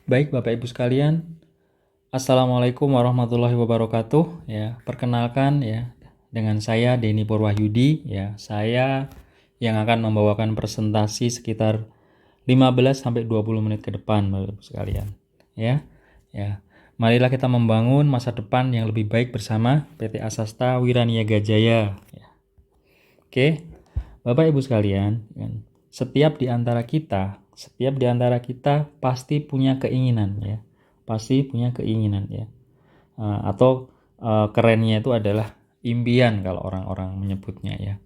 Baik Bapak Ibu sekalian, Assalamualaikum warahmatullahi wabarakatuh. Ya, perkenalkan ya, dengan saya Denny Purwahyudi. Ya, saya yang akan membawakan presentasi sekitar 15 sampai 20 menit ke depan Bapak Ibu sekalian. Ya, ya. Marilah kita membangun masa depan yang lebih baik bersama PT Asasta Wiraniaga Jaya. Ya. Oke, Bapak Ibu sekalian, setiap di antara kita pasti punya keinginan ya. Pasti punya keinginan ya. Atau kerennya itu adalah impian kalau orang-orang menyebutnya ya.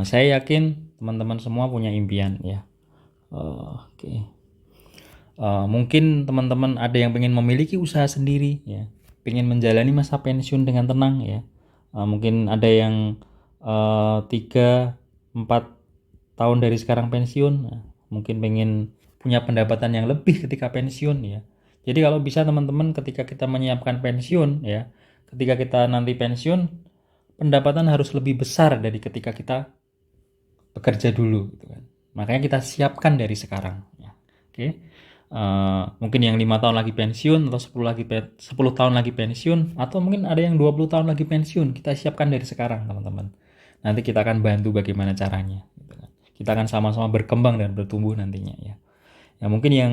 Saya yakin teman-teman semua punya impian ya. Oke. Mungkin teman-teman ada yang pengen memiliki usaha sendiri ya, pengen menjalani masa pensiun dengan tenang ya. Mungkin ada yang 3-4 tahun dari sekarang pensiun, mungkin pengen punya pendapatan yang lebih ketika pensiun ya. Jadi kalau bisa teman-teman ketika kita menyiapkan pensiun ya, ketika kita nanti pensiun, pendapatan harus lebih besar dari ketika kita bekerja dulu gitu kan. Makanya kita siapkan dari sekarang ya. Oke. Mungkin yang 5 tahun lagi pensiun atau 10 tahun lagi pensiun, atau mungkin ada yang 20 tahun lagi pensiun, kita siapkan dari sekarang teman-teman. Nanti kita akan bantu bagaimana caranya gitu kan. Kita akan sama-sama berkembang dan bertumbuh nantinya ya. Ya mungkin yang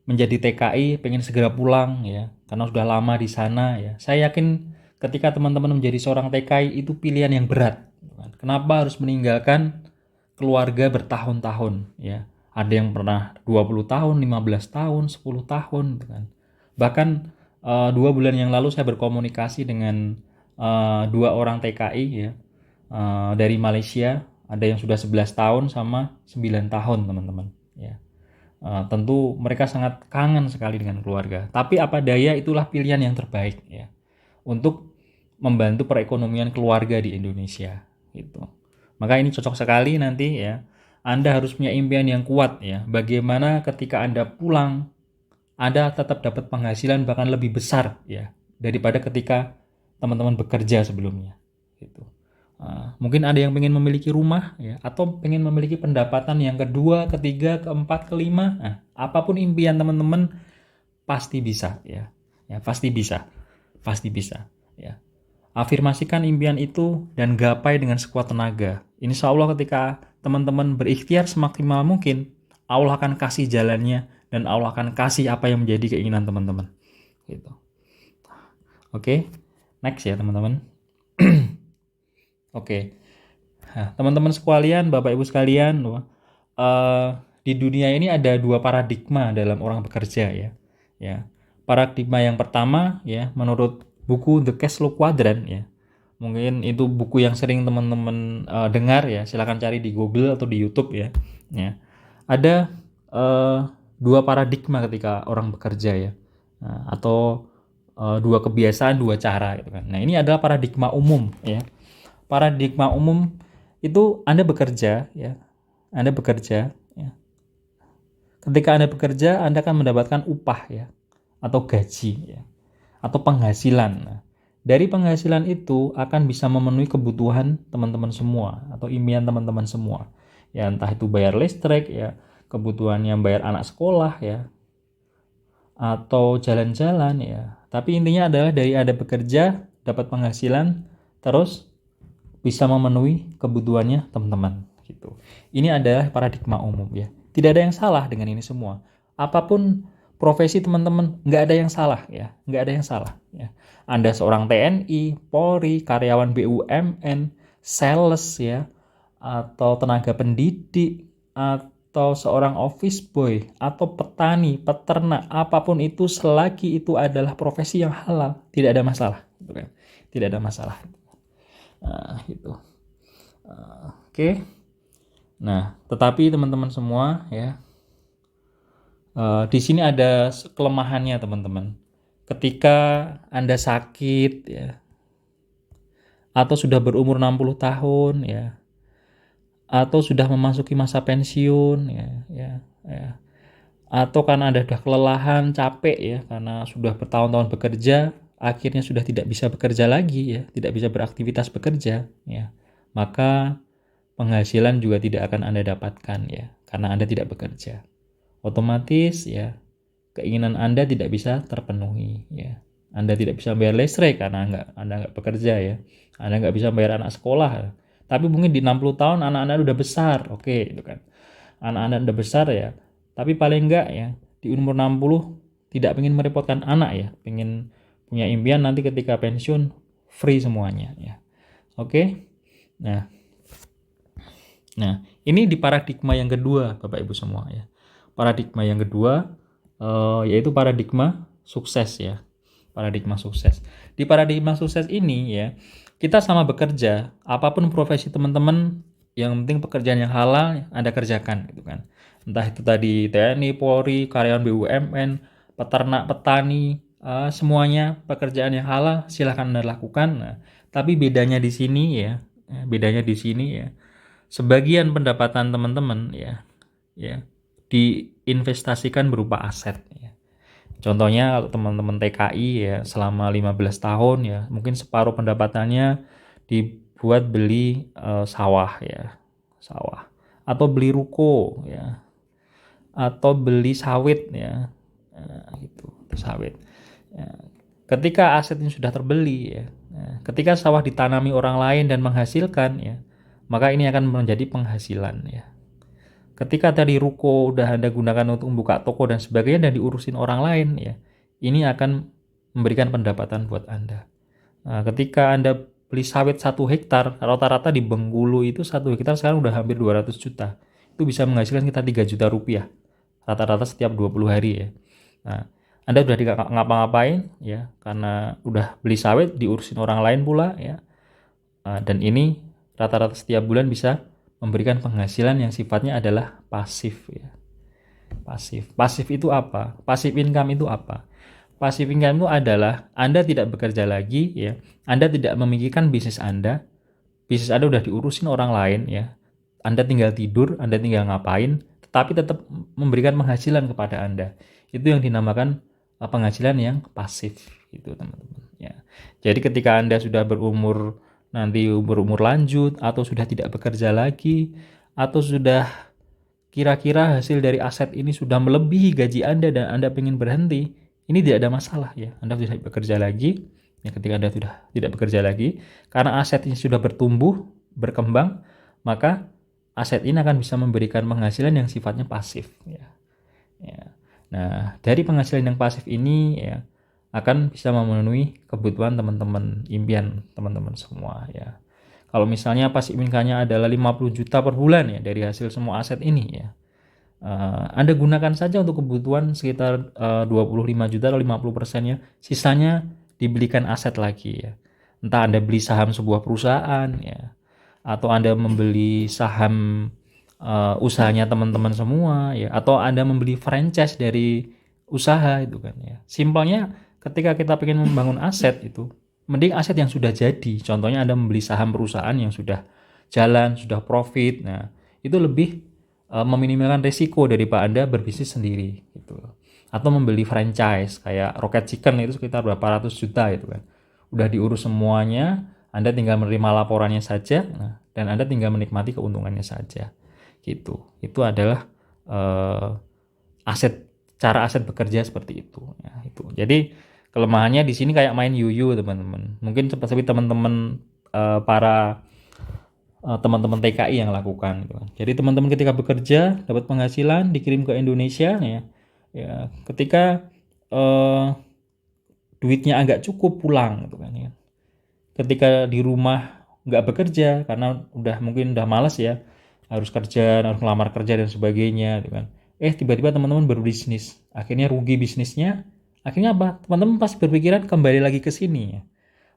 menjadi TKI pengen segera pulang ya, karena sudah lama di sana ya. Saya yakin ketika teman-teman menjadi seorang TKI itu pilihan yang berat gitu kan. Kenapa harus meninggalkan keluarga bertahun-tahun ya. Ada yang pernah 20 tahun, 15 tahun, 10 tahun gitu kan. Bahkan 2 bulan yang lalu saya berkomunikasi dengan 2 orang TKI ya, dari Malaysia. Ada yang sudah 11 tahun sama 9 tahun teman-teman ya. Tentu mereka sangat kangen sekali dengan keluarga. Tapi apa daya, itulah pilihan yang terbaik ya untuk membantu perekonomian keluarga di Indonesia gitu. Maka ini cocok sekali nanti ya. Anda harus punya impian yang kuat ya. Bagaimana ketika Anda pulang, Anda tetap dapat penghasilan bahkan lebih besar ya daripada ketika teman-teman bekerja sebelumnya gitu. Mungkin ada yang pengen memiliki rumah ya, atau pengen memiliki pendapatan yang kedua, ketiga, keempat, kelima. Nah, apapun impian teman-teman pasti bisa ya. Ya, pasti bisa. Pasti bisa ya. Afirmasikan impian itu dan gapai dengan sekuat tenaga. Insya Allah ketika teman-teman berikhtiar semaksimal mungkin, Allah akan kasih jalannya dan Allah akan kasih apa yang menjadi keinginan teman-teman. Gitu. Oke, next ya teman-teman. Oke. Nah, teman-teman sekalian, Bapak Ibu sekalian, di dunia ini ada 2 paradigma dalam orang bekerja ya. Ya. Paradigma yang pertama ya, menurut buku The Caslow Quadrant ya. Mungkin itu buku yang sering teman-teman dengar ya. Silakan cari di Google atau di YouTube ya. Ya. Ada 2 paradigma ketika orang bekerja ya. Nah, atau 2 kebiasaan, 2 cara gitu kan. Nah, ini adalah paradigma umum ya. Paradigma umum itu Anda bekerja ya. Anda bekerja ya. Ketika Anda bekerja, Anda akan mendapatkan upah ya, atau gaji ya, atau penghasilan. Nah, dari penghasilan itu akan bisa memenuhi kebutuhan teman-teman semua atau impian teman-teman semua. Ya, entah itu bayar listrik ya, kebutuhannya bayar anak sekolah ya, atau jalan-jalan ya. Tapi intinya adalah dari Anda bekerja, dapat penghasilan, terus bisa memenuhi kebutuhannya teman-teman gitu. Ini adalah paradigma umum ya. Tidak ada yang salah dengan ini semua. Apapun profesi teman-teman, nggak ada yang salah ya, nggak ada yang salah ya. Anda seorang TNI, Polri, karyawan BUMN, sales ya, atau tenaga pendidik, atau seorang office boy, atau petani, peternak, apapun itu selagi itu adalah profesi yang halal, tidak ada masalah, gitu kan? Tidak ada masalah. Gitu. Oke. Nah, tetapi teman-teman semua ya, di sini ada kelemahannya teman-teman. Ketika Anda sakit ya, atau sudah berumur 60 tahun ya, atau sudah memasuki masa pensiun ya, atau karena Anda sudah kelelahan, capek ya, karena sudah bertahun-tahun bekerja, akhirnya sudah tidak bisa bekerja lagi ya, tidak bisa beraktivitas bekerja ya, maka penghasilan juga tidak akan Anda dapatkan ya, karena Anda tidak bekerja. otomatis ya keinginan Anda tidak bisa terpenuhi ya. Anda tidak bisa bayar listrik karena Anda nggak bekerja ya. Anda nggak bisa bayar anak sekolah ya. Tapi mungkin di 60 tahun anak-anak udah besar, oke itu kan. Anak-anak udah besar ya. Tapi paling enggak ya di umur 60 tidak ingin merepotkan anak ya, pengen punya impian nanti ketika pensiun free semuanya ya. Oke. Nah, ini di paradigma yang kedua Bapak Ibu semua ya. Paradigma yang kedua yaitu paradigma sukses ya. Paradigma sukses. Di paradigma sukses ini ya, kita sama bekerja, apapun profesi teman-teman, yang penting pekerjaan yang halal Anda kerjakan gitu kan. Entah itu tadi TNI, Polri, karyawan BUMN, peternak, petani, semuanya pekerjaan yang halal silahkan Anda lakukan. Nah, tapi bedanya di sini ya, sebagian pendapatan teman-teman ya diinvestasikan berupa aset ya. Contohnya kalau teman-teman TKI ya selama 15 tahun ya mungkin separuh pendapatannya dibuat beli sawah ya, sawah atau beli ruko ya, atau beli sawit ya, gitu, sawit. Ya. Ketika aset ini sudah terbeli ya, ketika sawah ditanami orang lain dan menghasilkan ya, maka ini akan menjadi penghasilan ya. Ketika tadi ruko udah Anda gunakan untuk membuka toko dan sebagainya dan diurusin orang lain ya, ini akan memberikan pendapatan buat Anda. Nah, ketika Anda beli sawit 1 hektar, rata-rata di Bengkulu itu 1 hektar sekarang udah hampir 200 juta. Itu bisa menghasilkan kita 3 juta rupiah. Rata-rata setiap 20 hari ya. Nah, Anda udah ngapa-ngapain ya, karena udah beli sawit diurusin orang lain pula ya. Dan ini rata-rata setiap bulan bisa memberikan penghasilan yang sifatnya adalah pasif ya. Pasif itu apa? Pasif income itu apa? Pasif income itu adalah Anda tidak bekerja lagi ya. Anda tidak memikirkan bisnis Anda. Bisnis Anda udah diurusin orang lain ya. Anda tinggal tidur, Anda tinggal ngapain, tetapi tetap memberikan penghasilan kepada Anda. Itu yang dinamakan penghasilan yang pasif gitu teman-teman ya. Jadi ketika Anda sudah nanti umur lanjut atau sudah tidak bekerja lagi atau sudah kira-kira hasil dari aset ini sudah melebihi gaji Anda dan Anda ingin berhenti, ini tidak ada masalah ya. Anda tidak bekerja lagi ya. Ketika Anda sudah tidak bekerja lagi karena aset ini sudah bertumbuh, berkembang, maka aset ini akan bisa memberikan penghasilan yang sifatnya pasif ya. Nah, dari penghasilan yang pasif ini ya akan bisa memenuhi kebutuhan teman-teman, impian teman-teman semua ya. Kalau misalnya passive income-nya adalah 50 juta per bulan ya dari hasil semua aset ini ya. Anda gunakan saja untuk kebutuhan sekitar 25 juta atau 50%-nya, sisanya dibelikan aset lagi ya. Entah Anda beli saham sebuah perusahaan ya, atau Anda membeli saham usahanya teman-teman semua ya, atau Anda membeli franchise dari usaha itu kan ya. Simpelnya ketika kita ingin membangun aset itu, mending aset yang sudah jadi. Contohnya Anda membeli saham perusahaan yang sudah jalan, sudah profit. Nah, itu lebih meminimalkan risiko daripada Anda berbisnis sendiri gitu. Atau membeli franchise kayak Rocket Chicken itu sekitar berapa ratus juta itu kan. Udah diurus semuanya, Anda tinggal menerima laporannya saja, dan Anda tinggal menikmati keuntungannya saja. Gitu. Itu adalah cara aset bekerja seperti itu ya, itu. Jadi kelemahannya di sini kayak main yuyu teman-teman. Mungkin seperti teman-teman para teman-teman TKI yang lakukan gitu. Jadi teman-teman ketika bekerja dapat penghasilan dikirim ke Indonesia ya ketika duitnya agak cukup pulang gitu kan ya. Ketika di rumah nggak bekerja karena mungkin udah malas ya, harus kerja, harus melamar kerja dan sebagainya gitu kan. Tiba-tiba teman-teman berbisnis, akhirnya rugi bisnisnya. Akhirnya apa? Teman-teman pasti berpikiran kembali lagi ke sini ya.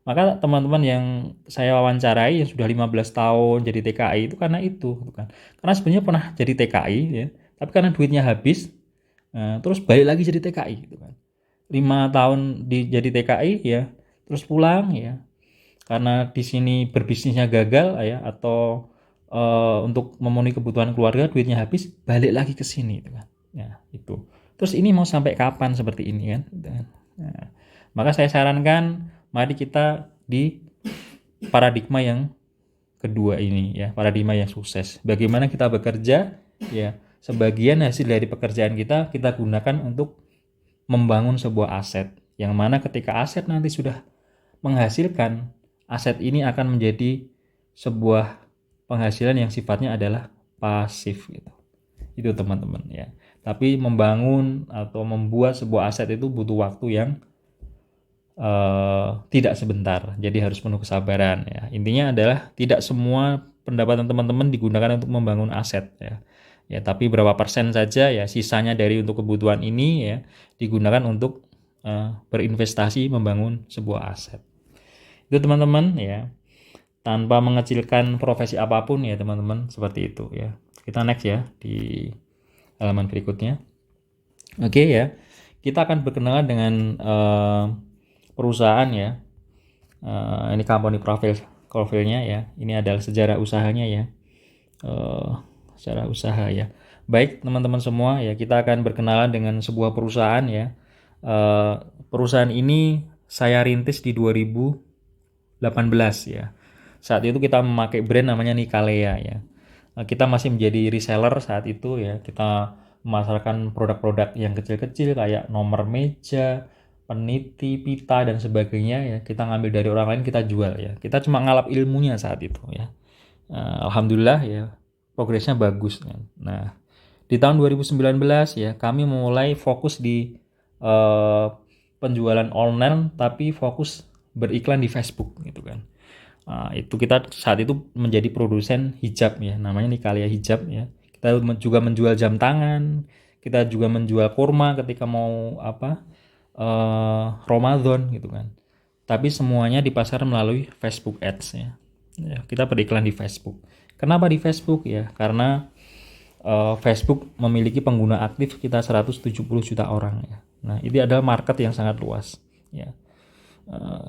Maka teman-teman yang saya wawancarai yang sudah 15 tahun jadi TKI itu karena itu bukan. Karena sebenarnya pernah jadi TKI ya, tapi karena duitnya habis, terus balik lagi jadi TKI gitu kan. 5 tahun jadi TKI ya, terus pulang ya. Karena di sini berbisnisnya gagal ya, atau untuk memenuhi kebutuhan keluarga duitnya habis, balik lagi ke sini gitu kan. Ya, itu. Terus ini mau sampai kapan seperti ini kan? Nah, maka saya sarankan mari kita di paradigma yang kedua ini ya, paradigma yang sukses. Bagaimana kita bekerja ya sebagian hasil dari pekerjaan kita gunakan untuk membangun sebuah aset, yang mana ketika aset nanti sudah menghasilkan, aset ini akan menjadi sebuah penghasilan yang sifatnya adalah pasif gitu. Itu teman-teman ya. Tapi membangun atau membuat sebuah aset itu butuh waktu yang tidak sebentar. Jadi harus penuh kesabaran ya. Intinya adalah tidak semua pendapatan teman-teman digunakan untuk membangun aset ya. Ya, tapi berapa persen saja ya sisanya dari untuk kebutuhan ini ya digunakan untuk berinvestasi membangun sebuah aset. Itu teman-teman ya. Tanpa mengecilkan profesi apapun ya teman-teman, seperti itu ya. Kita next ya di halaman berikutnya. Oke ya. Kita akan berkenalan dengan perusahaan ya. Ini company profilnya ya. Ini adalah sejarah usahanya ya. Sejarah usaha ya. Baik teman-teman semua ya, kita akan berkenalan dengan sebuah perusahaan ya. Perusahaan ini saya rintis di 2018 ya. Saat itu kita memakai brand namanya Nikalea ya. Kita masih menjadi reseller saat itu ya. Kita memasarkan produk-produk yang kecil-kecil kayak nomor meja, peniti, pita dan sebagainya ya. Kita ngambil dari orang lain, kita jual ya. Kita cuma ngalap ilmunya saat itu ya. Alhamdulillah ya, progresnya bagus kan. Nah, di tahun 2019 ya, kami mulai fokus di penjualan online, tapi fokus beriklan di Facebook gitu kan. Itu kita saat itu menjadi produsen hijab ya, namanya Nikalea Hijab ya. Kita juga menjual jam tangan, kita juga menjual kurma ketika mau Ramadan gitu kan. Tapi semuanya dipasar melalui Facebook Ads ya. Ya, kita beriklan di Facebook. Kenapa di Facebook ya? Karena Facebook memiliki pengguna aktif kita 170 juta orang ya. Nah, ini adalah market yang sangat luas ya.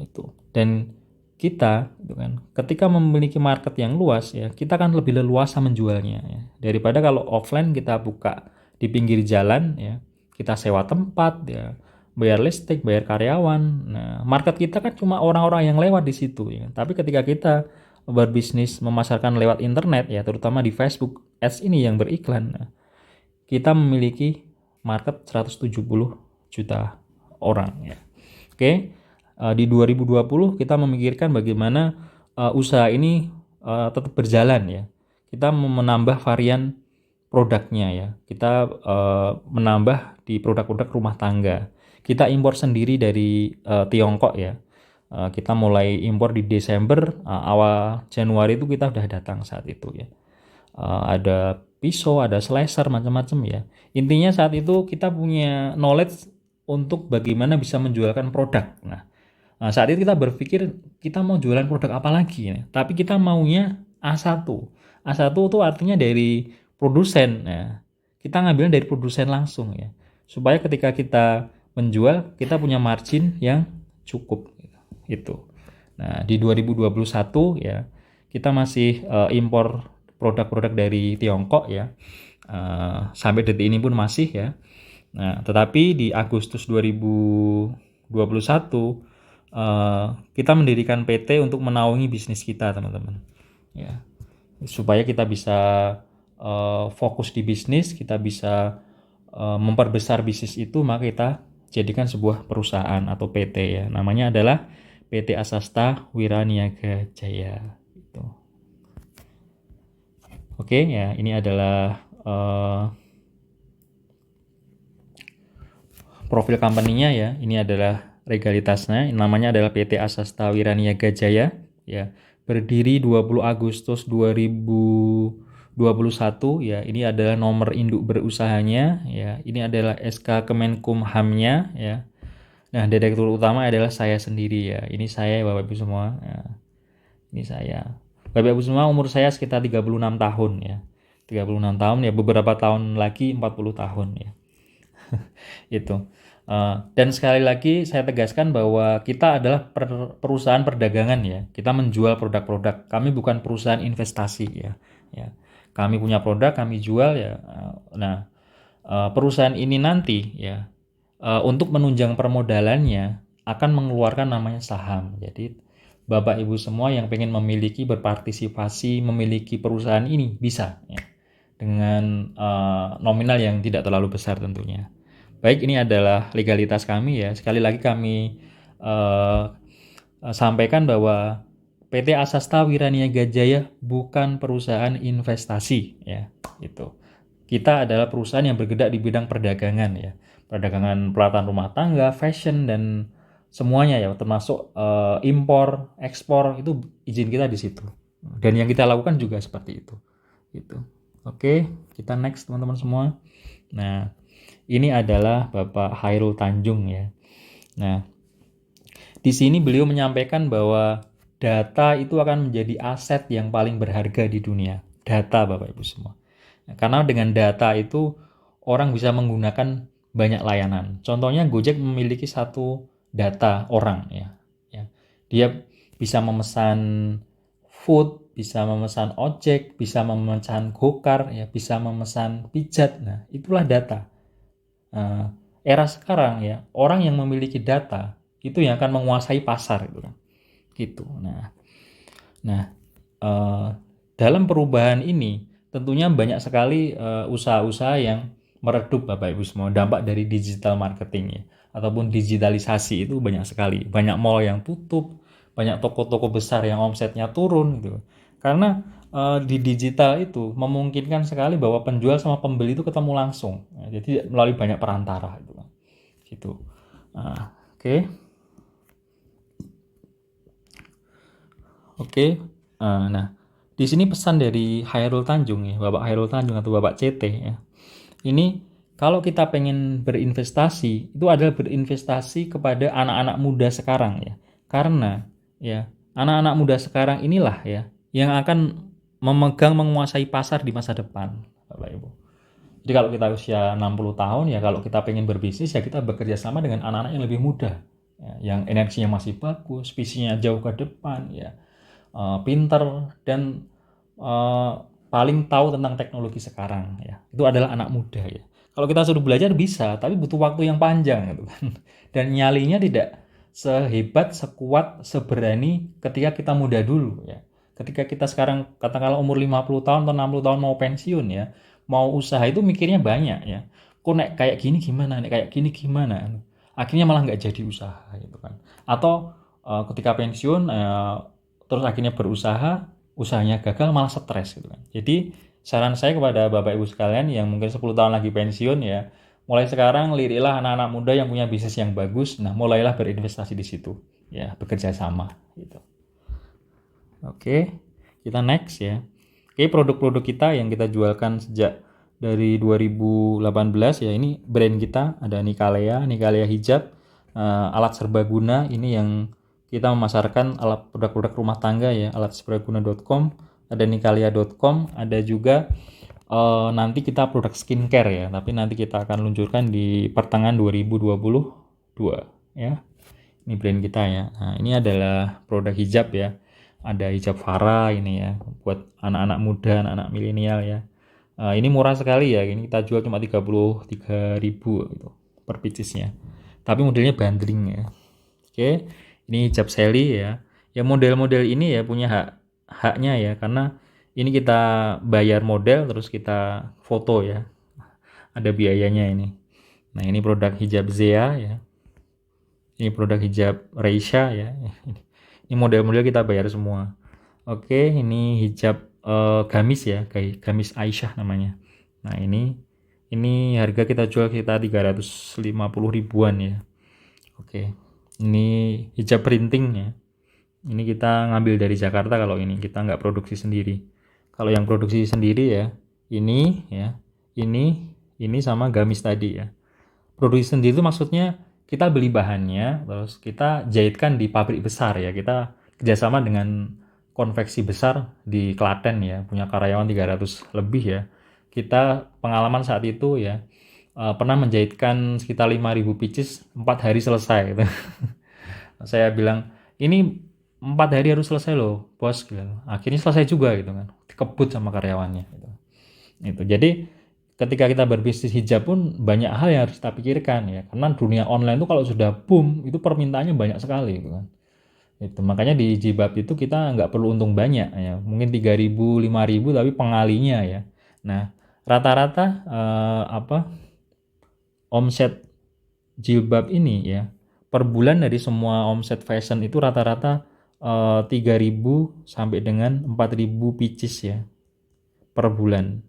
Itu. Dan kita gitu kan, ketika memiliki market yang luas ya, kita kan lebih leluasa menjualnya ya. Daripada kalau offline kita buka di pinggir jalan ya, kita sewa tempat ya, bayar listrik, bayar karyawan. Nah, market kita kan cuma orang-orang yang lewat di situ ya. Tapi ketika kita berbisnis memasarkan lewat internet ya, terutama di Facebook Ads ini yang beriklan, nah, kita memiliki market 170 juta orang ya. Oke. Di 2020 kita memikirkan bagaimana usaha ini tetap berjalan ya. Kita menambah varian produknya ya. Kita menambah di produk-produk rumah tangga. Kita impor sendiri dari Tiongkok ya. Kita mulai impor di Desember, awal Januari itu kita udah datang saat itu ya. Ada pisau, ada slicer, macam-macam ya. Intinya saat itu kita punya knowledge untuk bagaimana bisa menjualkan produk. Nah, saat itu kita berpikir kita mau jualan produk apa lagi ya? Tapi kita maunya A1. A1 itu artinya dari produsen ya. Kita ngambilnya dari produsen langsung ya. Supaya ketika kita menjual, kita punya margin yang cukup itu. Nah, di 2021 ya, kita masih impor produk-produk dari Tiongkok ya. Sampai detik ini pun masih ya. Nah, tetapi di Agustus 2021 kita mendirikan PT untuk menaungi bisnis kita teman-teman ya, supaya kita bisa fokus di bisnis, kita bisa memperbesar bisnis itu, maka kita jadikan sebuah perusahaan atau PT ya, namanya adalah PT Asasta Wiraniaga Jaya gitu. Oke ya, ini adalah profil company-nya ya. Ini adalah legalitasnya, namanya adalah PT Asasta Wiraniaga Jaya ya. Berdiri 20 Agustus 2021 ya. Ini adalah nomor induk berusahanya ya. Ini adalah SK Kemenkumham-nya ya. Nah, direktur utama adalah saya sendiri ya. Ini saya Bapak Ibu semua ya. Ini saya. Bapak Ibu semua, umur saya sekitar 36 tahun ya. 36 tahun ya, beberapa tahun lagi 40 tahun ya. Itu. Dan sekali lagi saya tegaskan bahwa kita adalah perusahaan perdagangan ya. Kita menjual produk-produk. Kami bukan perusahaan investasi ya. Ya. Kami punya produk, kami jual ya. Nah, perusahaan ini nanti ya untuk menunjang permodalannya akan mengeluarkan namanya saham. Jadi Bapak Ibu semua yang pengen memiliki, berpartisipasi, memiliki perusahaan ini bisa ya. dengan nominal yang tidak terlalu besar tentunya. Baik, ini adalah legalitas kami ya. Sekali lagi kami sampaikan bahwa PT Asasta Wiraniaga Jaya bukan perusahaan investasi ya, gitu. Kita adalah perusahaan yang bergerak di bidang perdagangan ya. Perdagangan peralatan rumah tangga, fashion dan semuanya ya, termasuk impor, ekspor, itu izin kita di situ. Dan yang kita lakukan juga seperti itu. Gitu. Oke, kita next teman-teman semua. Nah, ini adalah Bapak Hairul Tanjung ya. Nah, di sini beliau menyampaikan bahwa data itu akan menjadi aset yang paling berharga di dunia. Data Bapak Ibu semua. Nah, karena dengan data itu orang bisa menggunakan banyak layanan. Contohnya Gojek memiliki satu data orang ya. Dia bisa memesan food, bisa memesan ojek, bisa memesan gokar, ya, bisa memesan pijat. Nah, itulah data. Era sekarang ya, orang yang memiliki data itu yang akan menguasai pasar gitu kan. Gitu. Nah, dalam perubahan ini tentunya banyak sekali usaha-usaha yang meredup Bapak Ibu semua, dampak dari digital marketing ya, ataupun digitalisasi itu banyak sekali. Banyak mall yang tutup, banyak toko-toko besar yang omsetnya turun gitu. Karena di digital itu memungkinkan sekali bahwa penjual sama pembeli itu ketemu langsung. Nah, jadi melalui banyak perantara gitu kan. Gitu. Oke. Oke. Nah, di sini pesan dari Hairul Tanjung ya, Bapak Hairul Tanjung atau Bapak CT ya. Ini kalau kita pengen berinvestasi, itu adalah berinvestasi kepada anak-anak muda sekarang ya. Karena ya, anak-anak muda sekarang inilah ya yang akan memegang menguasai pasar di masa depan, Bapak Ibu. Jadi kalau kita usia 60 tahun ya, kalau kita pengen berbisnis ya kita bekerja sama dengan anak-anak yang lebih muda. Ya, yang energinya masih bagus, visinya jauh ke depan ya. Pinter dan paling tahu tentang teknologi sekarang ya. Itu adalah anak muda ya. Kalau kita suruh belajar bisa, tapi butuh waktu yang panjang gitu kan. Dan nyalinya tidak sehebat, sekuat, seberani ketika kita muda dulu ya. Ketika kita sekarang katakanlah umur 50 tahun atau 60 tahun mau pensiun ya, mau usaha itu mikirnya banyak ya. Kok nek kayak gini gimana, nek kayak gini gimana. Akhirnya malah nggak jadi usaha gitu kan. Atau ketika pensiun terus akhirnya berusaha, usahanya gagal malah stres gitu kan. Jadi saran saya kepada Bapak Ibu sekalian yang mungkin 10 tahun lagi pensiun ya, mulai sekarang lirilah anak-anak muda yang punya bisnis yang bagus. Nah, mulailah berinvestasi di situ ya, bekerja sama gitu. Oke, kita next ya. Oke, produk-produk kita yang kita jualkan sejak dari 2018 ya, ini brand kita ada Nikalea hijab, alat serbaguna ini yang kita memasarkan alat produk-produk rumah tangga ya, alatserbaguna.com, ada nikalea.com, ada juga nanti kita produk skincare ya, tapi nanti kita akan luncurkan di pertengahan 2022 ya. Ini brand kita ya. Nah, ini adalah produk hijab ya. Ada hijab Farah ini ya, buat anak-anak muda, anak-anak milenial ya. Ini murah sekali ya, ini kita jual cuma 33.000 gitu per piecesnya. Tapi modelnya bundling ya. Oke, ini hijab Sally ya. Ya model-model ini ya punya haknya ya, karena ini kita bayar model terus kita foto ya. Ada biayanya ini. Nah, ini produk hijab Zea ya. Ini produk hijab Reisha ya. Ini model-model kita bayar semua. Oke, ini hijab gamis ya, kayak gamis Aisyah namanya. Nah, ini harga kita jual sekitar 350 ribuan ya. Oke. Ini hijab printing ya. Ini kita ngambil dari Jakarta kalau ini, kita nggak produksi sendiri. Kalau yang produksi sendiri ya, ini ya, ini sama gamis tadi ya. Produksi sendiri itu maksudnya kita beli bahannya, terus kita jahitkan di pabrik besar ya. Kita kerjasama dengan konveksi besar di Klaten ya, punya karyawan 300 lebih ya. Kita pengalaman saat itu ya, pernah menjahitkan sekitar 5.000 pieces 4 hari selesai gitu. Saya bilang, ini 4 hari harus selesai loh bos gitu. Akhirnya selesai juga gitu kan, dikebut sama karyawannya gitu. Itu jadi ketika kita berbisnis hijab pun banyak hal yang harus kita pikirkan ya, karena dunia online itu kalau sudah boom itu permintaannya banyak sekali gitu kan. Itu makanya di jilbab itu kita nggak perlu untung banyak ya, mungkin 3.000 5.000 tapi pengalinya ya. Nah, rata-rata omset jilbab ini ya per bulan dari semua omset fashion itu rata-rata 3.000 sampai dengan 4.000 pieces ya per bulan.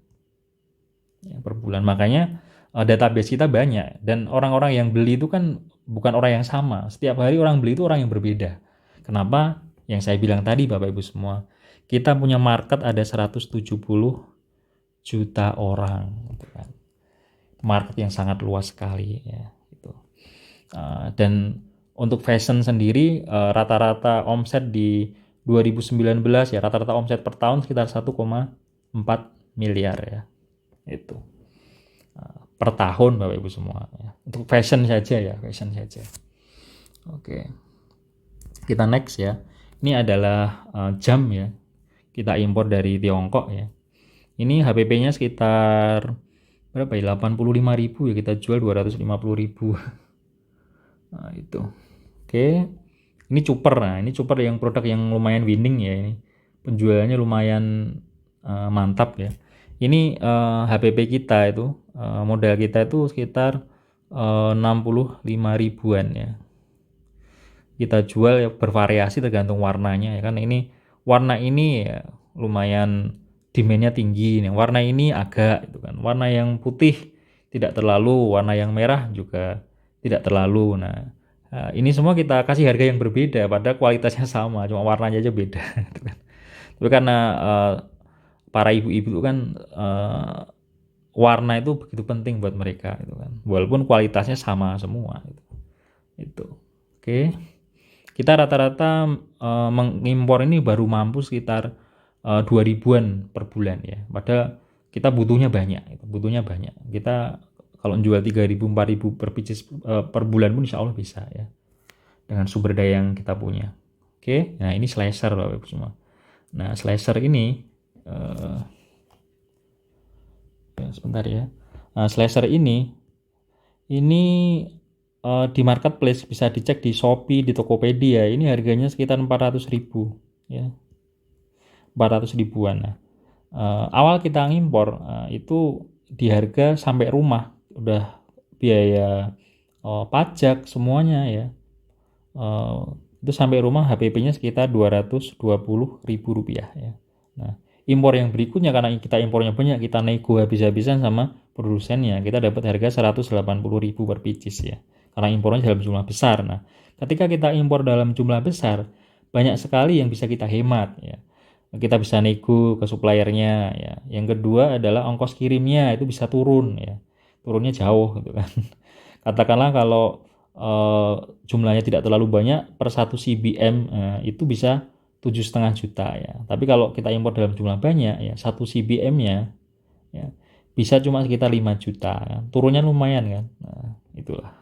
Ya, per bulan. Makanya database kita banyak dan orang-orang yang beli itu kan bukan orang yang sama. Setiap hari orang beli itu orang yang berbeda. Kenapa? Yang saya bilang tadi Bapak Ibu semua. Kita punya market ada 170 juta orang gitu kan. Market yang sangat luas sekali ya gitu. Dan untuk fashion sendiri rata-rata omset di 2019 ya rata-rata omset per tahun sekitar 1,4 miliar ya. Itu per tahun Bapak Ibu semua ya. Untuk fashion saja ya, fashion saja. Oke. Kita next ya. Ini adalah jam ya. Kita impor dari Tiongkok ya. Ini HPP-nya sekitar berapa ya? 85.000 ya, kita jual 250.000. Nah, itu. Oke. Ini Cooper. Nah, ini Cooper yang produk yang lumayan winning ya ini. Penjualannya lumayan mantap ya. Ini HPP kita itu modal kita itu sekitar 65 ribuan ya. Kita jual ya bervariasi tergantung warnanya ya kan. Ini warna ini ya lumayan demand-nya tinggi nih. Warna ini agak gitu kan. Warna yang putih tidak terlalu, warna yang merah juga tidak terlalu. Nah, ini semua kita kasih harga yang berbeda padahal kualitasnya sama, cuma warnanya aja beda gitu kan. Tapi karena para ibu-ibu itu kan warna itu begitu penting buat mereka gitu kan. Walaupun kualitasnya sama semua gitu. Itu. Oke. Kita rata-rata mengimpor ini baru mampu sekitar 2.000-an per bulan ya. Padahal kita butuhnya banyak, gitu. Butuhnya banyak. Kita kalau jual 3.000 4.000 per pieces per bulan pun insya Allah bisa ya. Dengan sumber daya yang kita punya. Oke. Nah, ini slasher Bapak Ibu semua. Nah, slasher ini sebentar ya. Nah, slasher ini di marketplace bisa dicek di Shopee, di Tokopedia. Ini harganya sekitar 400.000 ya. 400 ribuan. Nah, awal kita ngimpor itu di harga sampai rumah udah biaya pajak semuanya ya. Itu sampai rumah HPP-nya sekitar 220.000 rupiah ya. Nah, impor yang berikutnya karena kita impornya banyak, kita nego habis-habisan sama produsennya, kita dapat harga 180.000 per pieces ya. Karena impornya dalam jumlah besar. Nah, ketika kita impor dalam jumlah besar, banyak sekali yang bisa kita hemat ya. Kita bisa nego ke suppliernya ya. Yang kedua adalah ongkos kirimnya itu bisa turun ya. Turunnya jauh gitu kan. Katakanlah kalau jumlahnya tidak terlalu banyak per 1 CBM itu bisa 7,5 juta ya. Tapi kalau kita impor dalam jumlah banyak ya 1 CBM-nya ya bisa cuma sekitar 5 juta ya. Turunnya lumayan kan. Nah, itulah.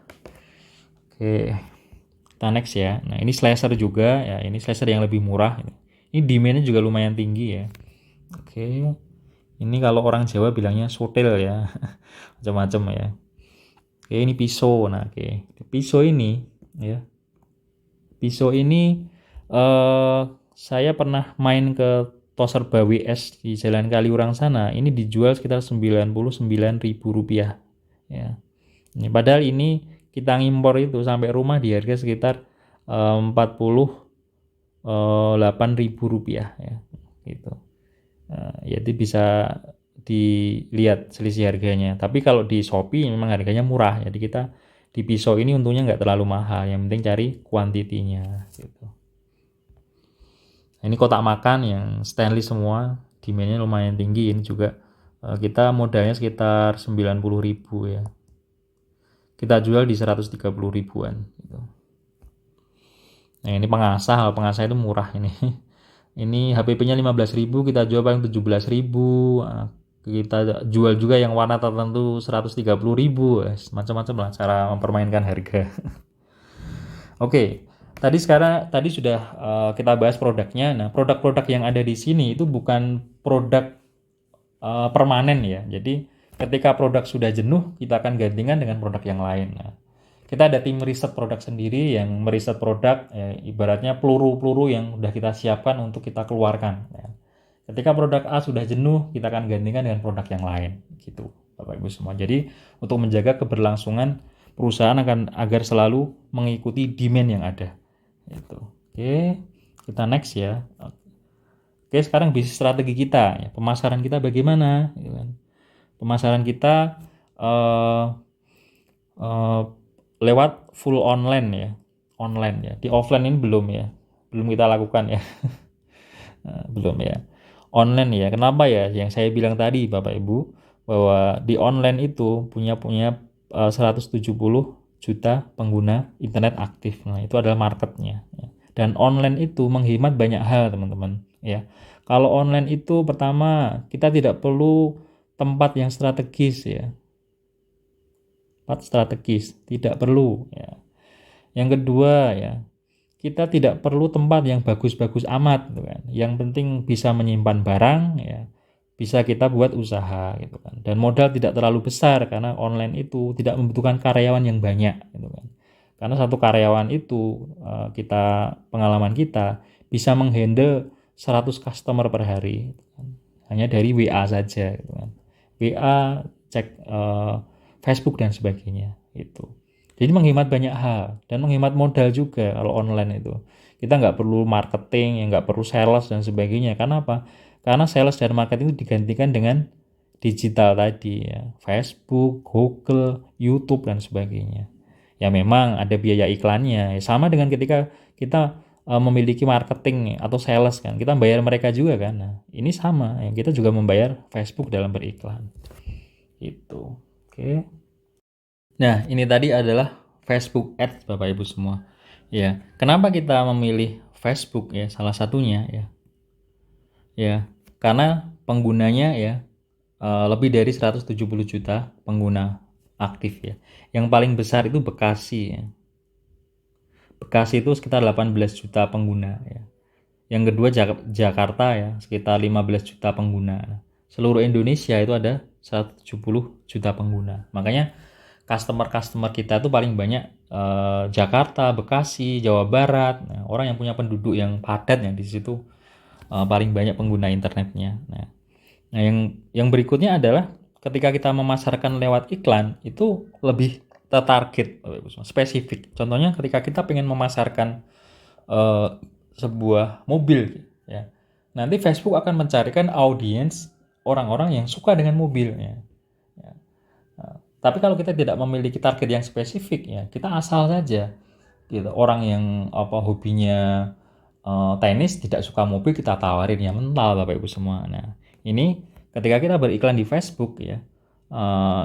Oke. Kita next ya. Nah, ini slasher juga ya. Ini slasher yang lebih murah. Ini demand-nya juga lumayan tinggi ya. Oke. Ini kalau orang Jawa bilangnya sotel ya. Macam-macam ya. Oke, ini pisau. Nah, oke. Pisau ini ya. Pisau ini saya pernah main ke Toserba WS di Jalan Kaliurang sana. Ini dijual sekitar 99.000 rupiah ya. Ini padahal ini kita ngimpor itu sampai rumah di harga sekitar 48.000 rupiah ya. Gitu. Jadi bisa dilihat selisih harganya. Tapi kalau di Shopee memang harganya murah. Jadi kita di pisau ini untungnya nggak terlalu mahal. Yang penting cari kuantitinya. Gitu. Nah, ini kotak makan yang stainless semua. Demand-nya lumayan tinggi. Ini juga kita modalnya sekitar 90.000 ya. Kita jual di 130 ribuan. Gitu. Nah ini pengasah. Kalau pengasah itu murah ini. Ini HPP-nya 15.000, kita jual paling 17.000. Kita jual juga yang warna tertentu 130.000. Macam-macam lah cara mempermainkan harga. Oke, tadi sudah kita bahas produknya. Nah, produk-produk yang ada di sini itu bukan produk permanen ya. Jadi ketika produk sudah jenuh, kita akan gantikan dengan produk yang lain. Nah, kita ada tim riset produk sendiri yang meriset produk ya, ibaratnya peluru-peluru yang udah kita siapkan untuk kita keluarkan ya. Ketika produk A sudah jenuh, kita akan gantikan dengan produk yang lain, gitu, Bapak Ibu semua. Jadi untuk menjaga keberlangsungan perusahaan agar selalu mengikuti demand yang ada. Itu. Oke, kita next ya. Oke, sekarang bisnis strategi kita, ya. Pemasaran kita bagaimana? Gitu kan. Pemasaran kita eh, eh, lewat full online ya, online ya. Di offline ini belum ya, belum kita lakukan ya. Belum ya. Online ya. Kenapa ya? Yang saya bilang tadi Bapak Ibu bahwa di online itu punya 170 juta pengguna internet aktif. Nah, itu adalah marketnya ya. Dan online itu menghemat banyak hal, teman-teman, ya. Kalau online itu pertama, kita tidak perlu tempat yang strategis ya. Tempat strategis tidak perlu ya. Yang kedua ya, kita tidak perlu tempat yang bagus-bagus amat gitu kan. Yang penting bisa menyimpan barang ya, bisa kita buat usaha gitu kan. Dan modal tidak terlalu besar karena online itu tidak membutuhkan karyawan yang banyak gitu kan. Karena satu karyawan itu pengalaman kita bisa menghandle 100 customer per hari gitu kan. Hanya dari WA saja gitu kan. WA, cek Facebook dan sebagainya itu. Jadi menghemat banyak hal dan menghemat modal juga kalau online itu. Kita nggak perlu marketing, nggak perlu sales dan sebagainya. Karena apa? Karena sales dan marketing itu digantikan dengan digital tadi ya. Facebook, Google, YouTube dan sebagainya. Ya memang ada biaya iklannya. Ya, sama dengan ketika kita memiliki marketing atau sales kan. Kita bayar mereka juga kan. Nah, ini sama. Ya, kita juga membayar Facebook dalam beriklan. Itu. Oke. Nah, ini tadi adalah Facebook Ads Bapak Ibu semua. Ya, kenapa kita memilih Facebook ya? Salah satunya ya. Ya, karena penggunanya ya lebih dari 170 juta pengguna aktif ya. Yang paling besar itu Bekasi ya. Bekasi itu sekitar 18 juta pengguna ya. Yang kedua Jakarta ya, sekitar 15 juta pengguna. Seluruh Indonesia itu ada 170 juta pengguna. Makanya customer kita itu paling banyak Jakarta, Bekasi, Jawa Barat. Nah, orang yang punya penduduk yang padat ya di situ paling banyak pengguna internetnya. Nah, yang berikutnya adalah ketika kita memasarkan lewat iklan itu lebih tertarget, spesifik. Contohnya ketika kita pengen memasarkan sebuah mobil ya. Nanti Facebook akan mencarikan audiens orang-orang yang suka dengan mobilnya. Ya. Nah, tapi kalau kita tidak memiliki target yang spesifik ya, kita asal saja. Gitu. Orang yang hobinya tenis tidak suka mobil kita tawarin ya mental Bapak Ibu semua. Nah, ini ketika kita beriklan di Facebook ya,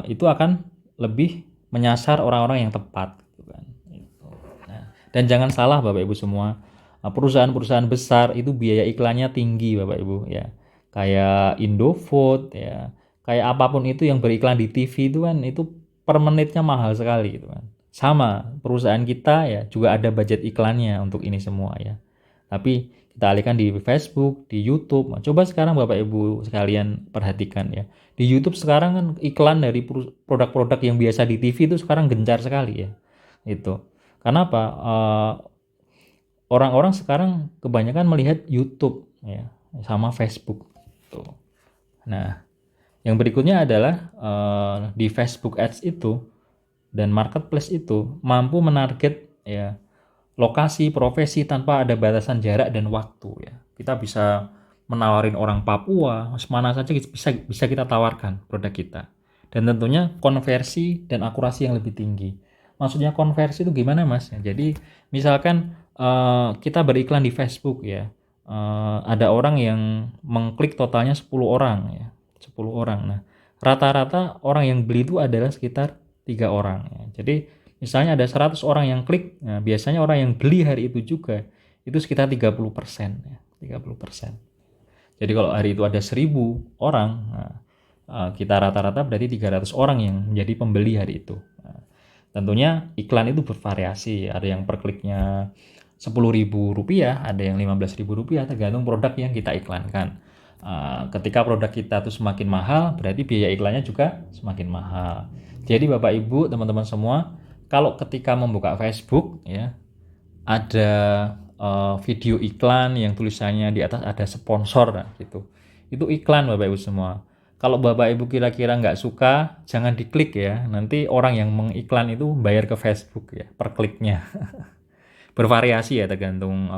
itu akan lebih menyasar orang-orang yang tepat gitu kan. Nah, dan jangan salah Bapak Ibu semua, perusahaan-perusahaan besar itu biaya iklannya tinggi Bapak Ibu ya. Kayak Indofood ya, kayak apapun itu yang beriklan di TV itu kan itu per menitnya mahal sekali gitu kan. Sama, perusahaan kita ya juga ada budget iklannya untuk ini semua ya. Tapi kita alihkan di Facebook, di YouTube. Coba sekarang Bapak Ibu sekalian perhatikan ya. Di YouTube sekarang kan iklan dari produk-produk yang biasa di TV itu sekarang gencar sekali ya. Itu. Karena apa? Orang-orang sekarang kebanyakan melihat YouTube ya, sama Facebook. Tuh. Nah, yang berikutnya adalah di Facebook Ads itu dan marketplace itu mampu menarget ya lokasi, profesi tanpa ada batasan jarak dan waktu ya. Kita bisa menawarin orang Papua, mana saja bisa kita tawarkan produk kita. Dan tentunya konversi dan akurasi yang lebih tinggi. Maksudnya konversi itu gimana Mas? Jadi misalkan kita beriklan di Facebook ya. Ada orang yang mengklik totalnya 10 orang ya. 10 orang. Nah, rata-rata orang yang beli itu adalah sekitar 3 orang ya. Jadi misalnya ada 100 orang yang klik, nah biasanya orang yang beli hari itu juga itu sekitar 30% ya, 30%. Jadi kalau hari itu ada 1000 orang, nah, kita rata-rata berarti 300 orang yang menjadi pembeli hari itu. Nah, tentunya iklan itu bervariasi, ada yang per kliknya Rp10.000, ada yang Rp15.000, tergantung produk yang kita iklankan. Ketika produk kita itu semakin mahal, berarti biaya iklannya juga semakin mahal. Jadi Bapak Ibu, teman-teman semua, kalau ketika membuka Facebook ya, ada video iklan yang tulisannya di atas ada sponsor nah, gitu. Itu iklan Bapak Ibu semua. Kalau Bapak Ibu kira-kira nggak suka, jangan diklik ya. Nanti orang yang mengiklan itu bayar ke Facebook ya, per kliknya. Bervariasi ya tergantung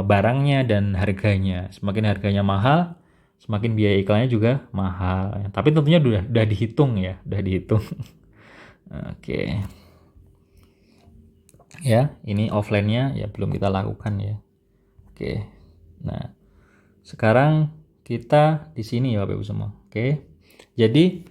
barangnya dan harganya. Semakin harganya mahal, semakin biaya iklannya juga mahal. Tapi tentunya udah dihitung ya, udah dihitung. Oke. Ya, ini offline-nya ya belum kita lakukan ya. Oke. Nah, sekarang kita di sini ya Bapak Ibu semua. Oke. Jadi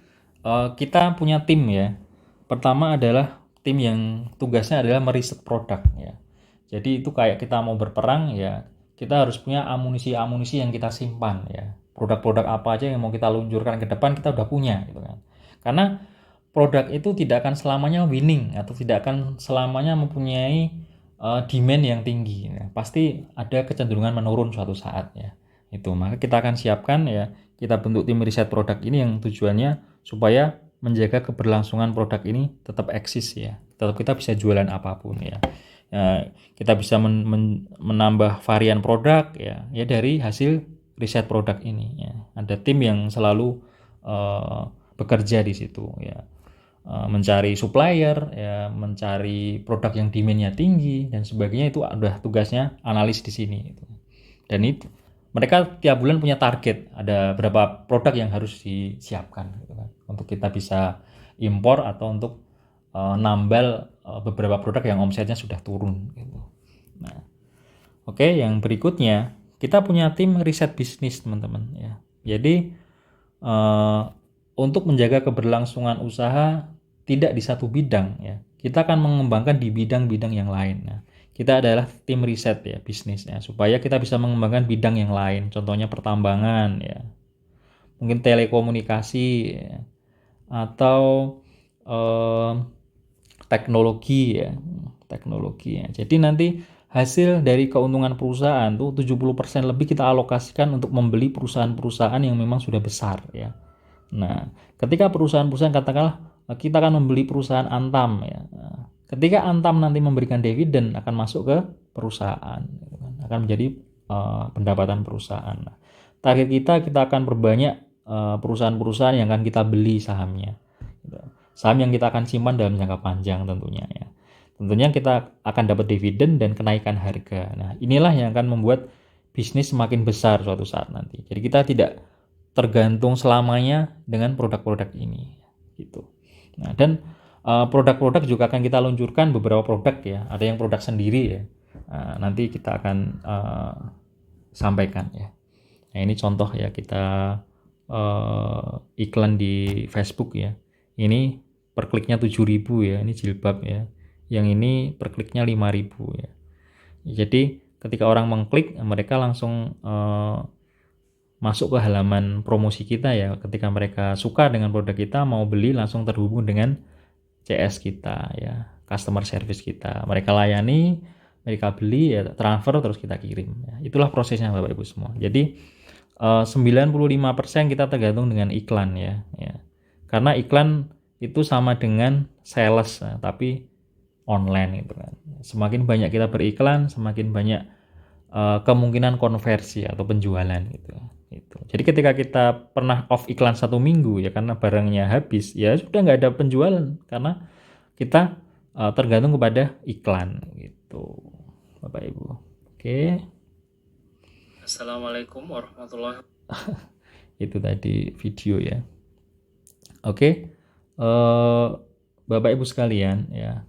kita punya tim ya. Pertama adalah tim yang tugasnya adalah meriset produk ya. Jadi itu kayak kita mau berperang ya, kita harus punya amunisi-amunisi yang kita simpan ya. Produk-produk apa aja yang mau kita luncurkan ke depan kita udah punya gitu kan. Karena produk itu tidak akan selamanya winning atau tidak akan selamanya mempunyai demand yang tinggi ya. Pasti ada kecenderungan menurun suatu saat ya. Itu maka kita akan siapkan ya, kita bentuk tim riset produk ini yang tujuannya supaya menjaga keberlangsungan produk ini tetap eksis ya. Tetap kita bisa jualan apapun ya. Kita bisa menambah varian produk ya dari hasil riset produk ini ya. Ada tim yang selalu bekerja di situ ya. Mencari supplier ya, mencari produk yang demand-nya tinggi dan sebagainya, itu udah tugasnya analis di sini gitu. Dan itu mereka tiap bulan punya target, ada berapa produk yang harus disiapkan gitu kan, untuk kita bisa impor atau untuk nambal beberapa produk yang omsetnya sudah turun gitu. Nah, oke, yang berikutnya kita punya tim riset bisnis teman-teman ya. Jadi untuk menjaga keberlangsungan usaha tidak di satu bidang ya, kita akan mengembangkan di bidang-bidang yang lain. Nah, kita adalah tim riset ya bisnis ya, supaya kita bisa mengembangkan bidang yang lain. Contohnya pertambangan ya, mungkin telekomunikasi ya, atau teknologi ya, teknologi ya. Jadi nanti hasil dari keuntungan perusahaan tuh 70% lebih kita alokasikan untuk membeli perusahaan-perusahaan yang memang sudah besar ya. Nah, ketika perusahaan-perusahaan, katakanlah kita akan membeli perusahaan Antam ya. Nah, ketika Antam nanti memberikan dividen akan masuk ke perusahaan, gitu kan, akan menjadi pendapatan perusahaan. Nah, target kita akan perbanyak perusahaan-perusahaan yang akan kita beli sahamnya. Gitu. Saham yang kita akan simpan dalam jangka panjang tentunya ya. Tentunya kita akan dapat dividen dan kenaikan harga. Nah, inilah yang akan membuat bisnis semakin besar suatu saat nanti. Jadi kita tidak tergantung selamanya dengan produk-produk ini gitu. Nah, dan produk-produk juga akan kita luncurkan beberapa produk ya. Ada yang produk sendiri ya. Nanti kita akan sampaikan ya. Nah, ini contoh ya, kita iklan di Facebook ya. Ini per kliknya 7.000 ya. Ini jilbab ya. Yang ini per kliknya 5.000 ya. Jadi ketika orang mengklik, mereka langsung masuk ke halaman promosi kita ya. Ketika mereka suka dengan produk kita, mau beli, langsung terhubung dengan CS kita ya, customer service kita. Mereka layani, mereka beli ya, transfer, terus kita kirim ya. Itulah prosesnya Bapak Ibu semua. Jadi 95% kita tergantung dengan iklan ya. Karena iklan itu sama dengan sales ya, tapi online gitu kan. Semakin banyak kita beriklan, semakin banyak kemungkinan konversi atau penjualan gitu. Jadi ketika kita pernah off iklan 1 minggu ya, karena barangnya habis, ya sudah nggak ada penjualan karena kita tergantung kepada iklan gitu, Bapak Ibu. Oke. Assalamualaikum warahmatullahi wabarakatuh. Itu tadi video ya. Oke. Bapak Ibu sekalian ya,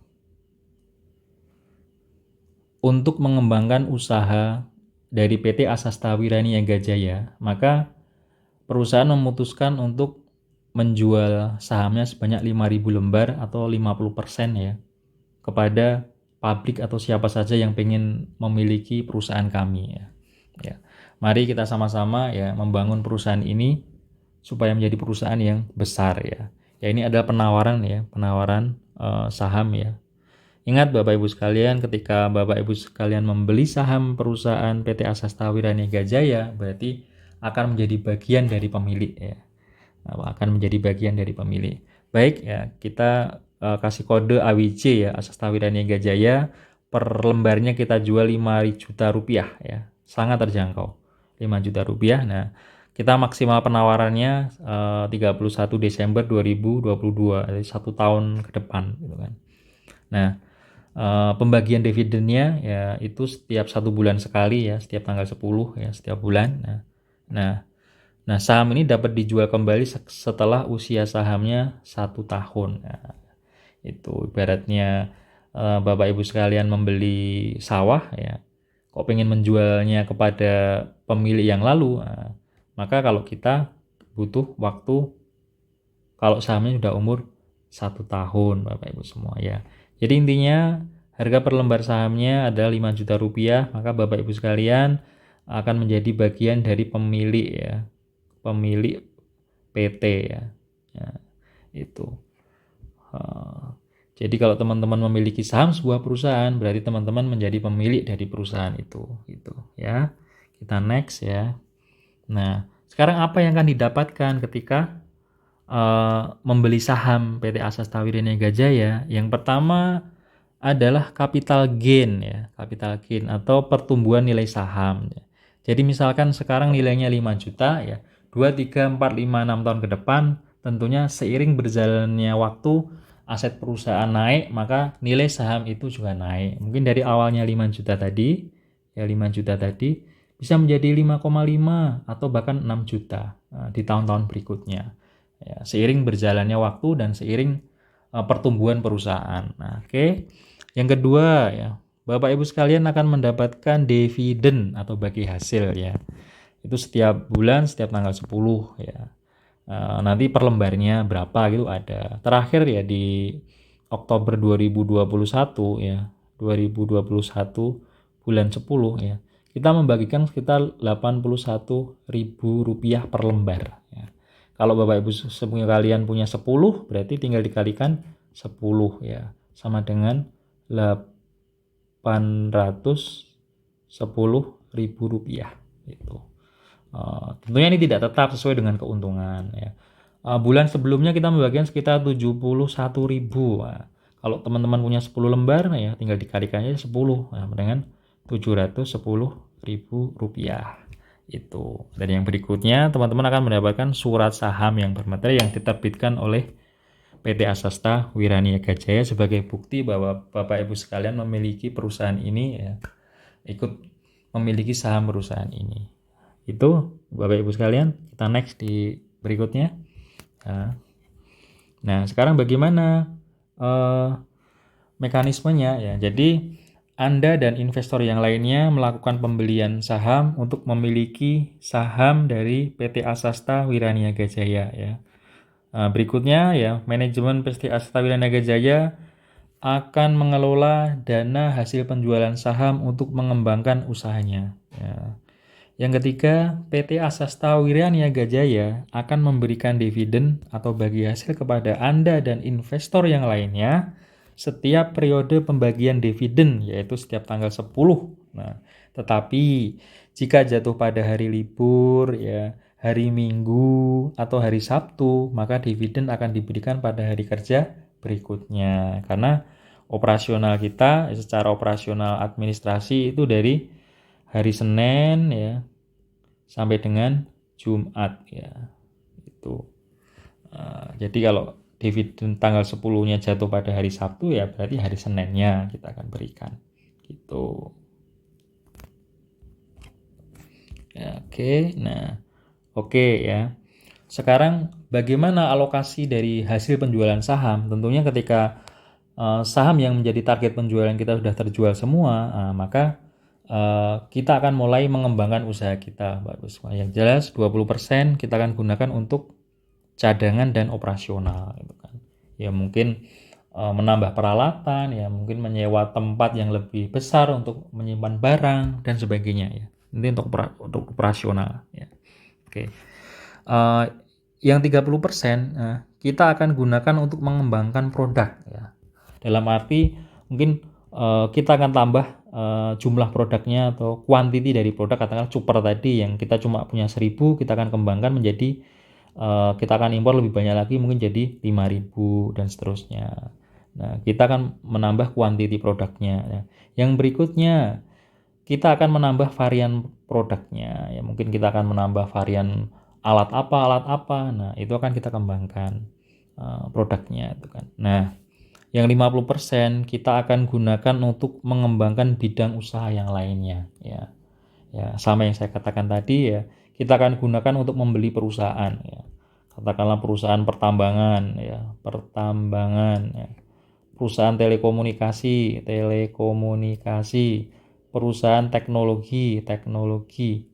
untuk mengembangkan usaha dari PT Asasta Wirani Niaga Jaya, maka perusahaan memutuskan untuk menjual sahamnya sebanyak 5.000 lembar atau 50% ya kepada pabrik atau siapa saja yang pengen memiliki perusahaan kami ya. Mari kita sama-sama ya membangun perusahaan ini supaya menjadi perusahaan yang besar ya. Ya, ini adalah penawaran ya, penawaran saham ya. Ingat Bapak Ibu sekalian, ketika Bapak Ibu sekalian membeli saham perusahaan PT Asasta Wirani Niaga Jaya, berarti akan menjadi bagian dari pemilik ya. Akan menjadi bagian dari pemilik. Baik ya, kita kasih kode AWJ ya, Asasta Wirani Niaga Jaya. Per lembarnya kita jual 5 juta rupiah ya. Sangat terjangkau. 5 juta rupiah. Nah, kita maksimal penawarannya 31 Desember 2022, jadi 1 tahun ke depan gitu kan. Nah, pembagian dividennya ya itu setiap 1 bulan sekali ya, setiap tanggal 10 ya, setiap bulan. Nah, saham ini dapat dijual kembali setelah usia sahamnya 1 tahun. Nah, itu ibaratnya Bapak Ibu sekalian membeli sawah ya, kok pengen menjualnya kepada pemilik yang lalu, maka kalau kita butuh waktu kalau sahamnya sudah umur 1 tahun Bapak Ibu semua ya. Jadi intinya harga per lembar sahamnya adalah 5 juta rupiah, maka Bapak Ibu sekalian akan menjadi bagian dari pemilik ya, pemilik PT ya. Ya, itu. Jadi kalau teman-teman memiliki saham sebuah perusahaan, berarti teman-teman menjadi pemilik dari perusahaan itu, gitu ya. Kita next ya. Nah, sekarang apa yang akan didapatkan ketika membeli saham PT Asasta Wiraniaga Jaya? Yang pertama adalah capital gain ya, capital gain atau pertumbuhan nilai saham ya. Jadi misalkan sekarang nilainya 5 juta ya, 2, 3, 4, 5, 6 tahun ke depan tentunya seiring berjalannya waktu aset perusahaan naik, maka nilai saham itu juga naik. Mungkin dari awalnya 5 juta tadi, ya 5 juta tadi bisa menjadi 5,5 atau bahkan 6 juta di tahun-tahun berikutnya. Ya, seiring berjalannya waktu dan seiring pertumbuhan perusahaan. Nah, oke. Yang kedua ya, Bapak Ibu sekalian akan mendapatkan dividen atau bagi hasil ya. Itu setiap bulan, setiap tanggal 10 ya. Nanti per lembarnya berapa gitu ada. Terakhir ya di Oktober 2021 ya, 2021 bulan 10 ya. Kita membagikan sekitar Rp81.000 per lembar ya. Kalau Bapak Ibu semuanya kalian punya 10, berarti tinggal dikalikan 10 ya. Sama dengan Rp810.000 itu. Tentunya ini tidak tetap sesuai dengan keuntungan ya. Bulan sebelumnya kita membagikan sekitar 71.000. Kalau teman-teman punya 10 lembar ya tinggal dikalikannya 10 dengan Rp710.000 itu. Dan yang berikutnya teman-teman akan mendapatkan surat saham yang bermaterai yang diterbitkan oleh PT Asasta Wiraniaga Jaya sebagai bukti bahwa Bapak Ibu sekalian memiliki perusahaan ini ya, ikut memiliki saham perusahaan ini. Itu Bapak Ibu sekalian, kita next di berikutnya. Nah, sekarang bagaimana mekanismenya ya. Jadi Anda dan investor yang lainnya melakukan pembelian saham untuk memiliki saham dari PT Asasta Wiraniaga Jaya ya. Berikutnya ya, manajemen PT Asasta Wiraniaga Jaya akan mengelola dana hasil penjualan saham untuk mengembangkan usahanya ya. Yang ketiga, PT Asasta Wiraniaga Jaya akan memberikan dividen atau bagi hasil kepada Anda dan investor yang lainnya setiap periode pembagian dividen, yaitu setiap tanggal 10. Nah, tetapi jika jatuh pada hari libur, ya, hari Minggu atau hari Sabtu, maka dividen akan diberikan pada hari kerja berikutnya. Karena operasional kita, secara operasional administrasi itu dari hari Senin ya sampai dengan Jumat ya. Itu. Jadi kalau dividen tanggal 10-nya jatuh pada hari Sabtu ya berarti hari Seninnya kita akan berikan. Gitu. Ya, oke. Nah, oke ya. Sekarang bagaimana alokasi dari hasil penjualan saham? Tentunya ketika saham yang menjadi target penjualan kita sudah terjual semua, maka kita akan mulai mengembangkan usaha kita. Bagus. Yang jelas 20% kita akan gunakan untuk cadangan dan operasional gitu kan. Ya mungkin menambah peralatan, ya mungkin menyewa tempat yang lebih besar untuk menyimpan barang dan sebagainya ya. Ini untuk operasional ya. Oke. Yang 30% kita akan gunakan untuk mengembangkan produk ya. Dalam arti mungkin kita akan tambah jumlah produknya atau quantity dari produk, katakanlah super tadi yang kita cuma punya 1.000, kita akan kembangkan menjadi kita akan impor lebih banyak lagi, mungkin jadi 5.000 dan seterusnya. Nah, kita akan menambah quantity produknya ya. Yang berikutnya kita akan menambah varian produknya ya, mungkin kita akan menambah varian alat apa. Nah, itu akan kita kembangkan produknya itu kan. Nah, yang 50% kita akan gunakan untuk mengembangkan bidang usaha yang lainnya ya. Ya, sama yang saya katakan tadi ya, kita akan gunakan untuk membeli perusahaan ya. Katakanlah perusahaan pertambangan ya, ya. Perusahaan telekomunikasi, perusahaan teknologi,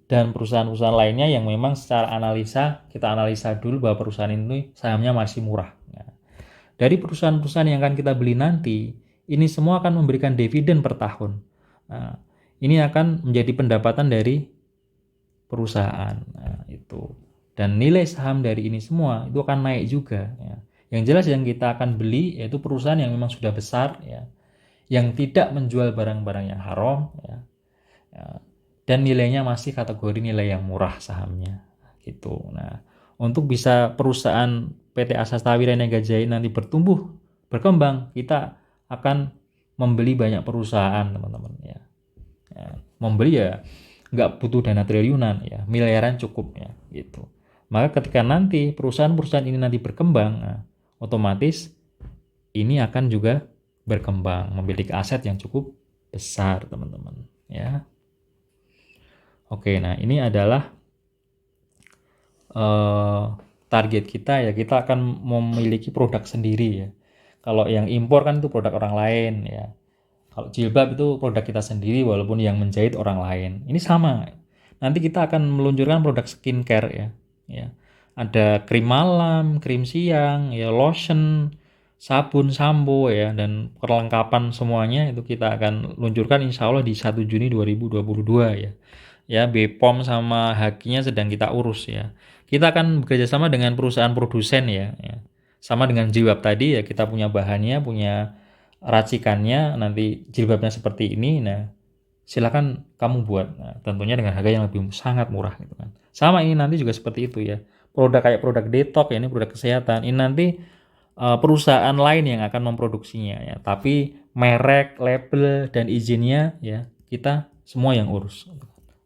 dan perusahaan-perusahaan lainnya yang memang secara kita analisa dulu bahwa perusahaan ini sahamnya masih murah. Nah, dari perusahaan-perusahaan yang akan kita beli nanti, ini semua akan memberikan dividen per tahun. Nah, ini akan menjadi pendapatan dari perusahaan. Nah, itu. Dan nilai saham dari ini semua itu akan naik juga ya. Yang jelas yang kita akan beli yaitu perusahaan yang memang sudah besar ya, yang tidak menjual barang-barang yang haram ya, ya, dan nilainya masih kategori nilai yang murah sahamnya gitu. Nah, untuk bisa perusahaan PT Asastawira Niaga Jaya nanti berkembang, kita akan membeli banyak perusahaan teman-teman ya. Membeli ya nggak butuh dana triliunan ya, miliaran cukup ya gitu. Maka ketika nanti perusahaan-perusahaan ini nanti berkembang, nah, otomatis ini akan juga berkembang, memiliki aset yang cukup besar teman-teman ya. Oke, nah ini adalah target kita ya, kita akan memiliki produk sendiri ya. Kalau yang impor kan itu produk orang lain ya. Kalau jilbab itu produk kita sendiri walaupun yang menjahit orang lain. Ini sama. Nanti kita akan meluncurkan produk skincare ya. Ya. Ada krim malam, krim siang, ya lotion, sabun, sampo ya, dan perlengkapan semuanya itu kita akan luncurkan insya Allah di 1 Juni 2022 ya. Ya, BPOM sama Hakinya sedang kita urus ya. Kita akan bekerja sama dengan perusahaan produsen ya. Sama dengan jilbab tadi ya, kita punya bahannya, punya racikannya, nanti jilbabnya seperti ini. Nah, silakan kamu buat. Nah, tentunya dengan harga yang lebih sangat murah gitu kan. Sama ini nanti juga seperti itu ya. Produk kayak produk detox ya, ini produk kesehatan. Ini nanti perusahaan lain yang akan memproduksinya ya. Tapi merek, label dan izinnya ya kita semua yang urus.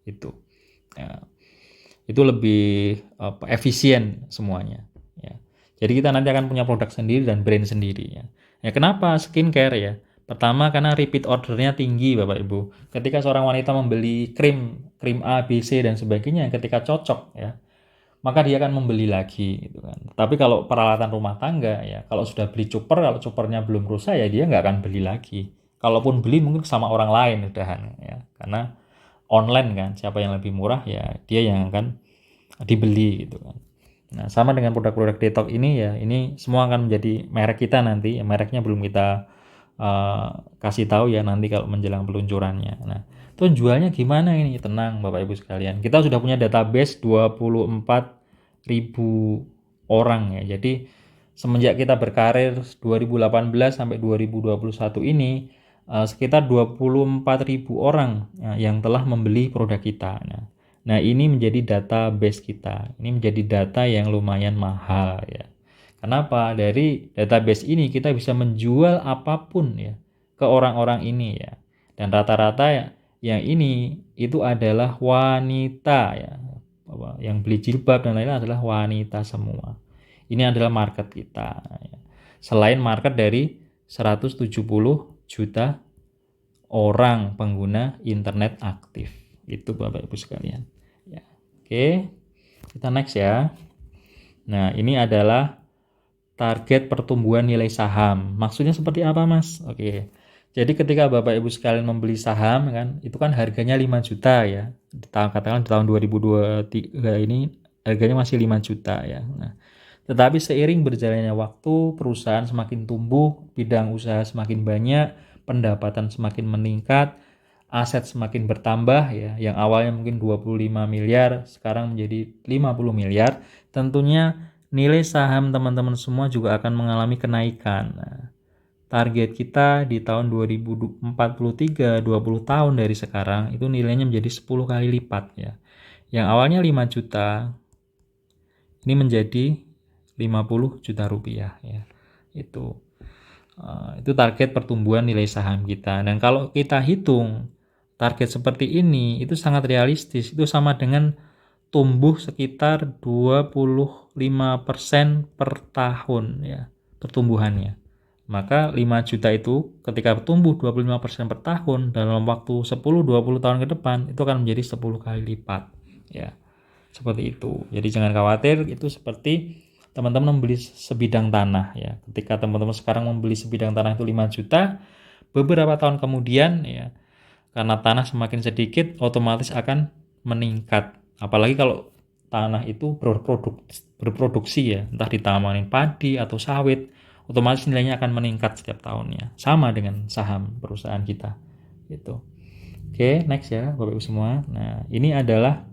Itu. Ya. Itu lebih efisien semuanya ya. Jadi kita nanti akan punya produk sendiri dan brand sendiri ya. Ya kenapa skincare ya? Pertama karena repeat ordernya tinggi Bapak Ibu. Ketika seorang wanita membeli krim A, B, C dan sebagainya, ketika cocok ya, maka dia akan membeli lagi gitu kan. Tapi kalau peralatan rumah tangga ya, kalau sudah beli cuper, kalau cupernya belum rusak ya dia nggak akan beli lagi. Kalaupun beli mungkin sama orang lain udahan ya. Karena online kan, siapa yang lebih murah ya dia yang akan dibeli gitu kan. Nah, sama dengan produk-produk detox ini ya, ini semua akan menjadi merek kita nanti. Mereknya belum kita kasih tahu ya nanti kalau menjelang peluncurannya. Nah, terus jualnya gimana ini? Tenang Bapak Ibu sekalian. Kita sudah punya database 24.000 orang ya. Jadi semenjak kita berkarir 2018 sampai 2021 ini sekitar 24.000 orang yang telah membeli produk kita. Nah, ini menjadi database kita. Ini menjadi data yang lumayan mahal ya. Kenapa? Dari database ini kita bisa menjual apapun ya ke orang-orang ini ya. Dan rata-rata yang ini itu adalah wanita ya. Yang beli jilbab dan lain-lain adalah wanita semua. Ini adalah market kita ya. Selain market dari 170 juta orang pengguna internet aktif. Itu Bapak Ibu sekalian. Ya. Oke, kita next ya. Nah, ini adalah target pertumbuhan nilai saham. Maksudnya seperti apa, Mas? Oke. Jadi ketika Bapak Ibu sekalian membeli saham kan, itu kan harganya 5 juta ya. Katakan di tahun 2023 ini harganya masih 5 juta ya. Nah, tetapi seiring berjalannya waktu, perusahaan semakin tumbuh, bidang usaha semakin banyak, pendapatan semakin meningkat, aset semakin bertambah ya, yang awalnya mungkin 25 miliar sekarang menjadi 50 miliar. Tentunya nilai saham teman-teman semua juga akan mengalami kenaikan. Nah, target kita di tahun 2043, 20 tahun dari sekarang itu nilainya menjadi 10 kali lipat ya. Yang awalnya 5 juta ini menjadi 50 juta rupiah ya. Itu target pertumbuhan nilai saham kita. Dan kalau kita hitung target seperti ini itu sangat realistis. Itu sama dengan tumbuh sekitar 25% per tahun ya pertumbuhannya. Maka 5 juta itu ketika tumbuh 25% per tahun dalam waktu 10-20 tahun ke depan itu akan menjadi 10 kali lipat ya. Seperti itu. Jadi jangan khawatir, itu seperti teman-teman membeli sebidang tanah ya. Ketika teman-teman sekarang membeli sebidang tanah itu 5 juta, beberapa tahun kemudian ya, karena tanah semakin sedikit otomatis akan meningkat. Apalagi kalau tanah itu berproduksi ya, entah ditanamin padi atau sawit, otomatis nilainya akan meningkat setiap tahunnya. Sama dengan saham perusahaan kita. Gitu. Oke, next ya Bapak Ibu semua. Nah, ini adalah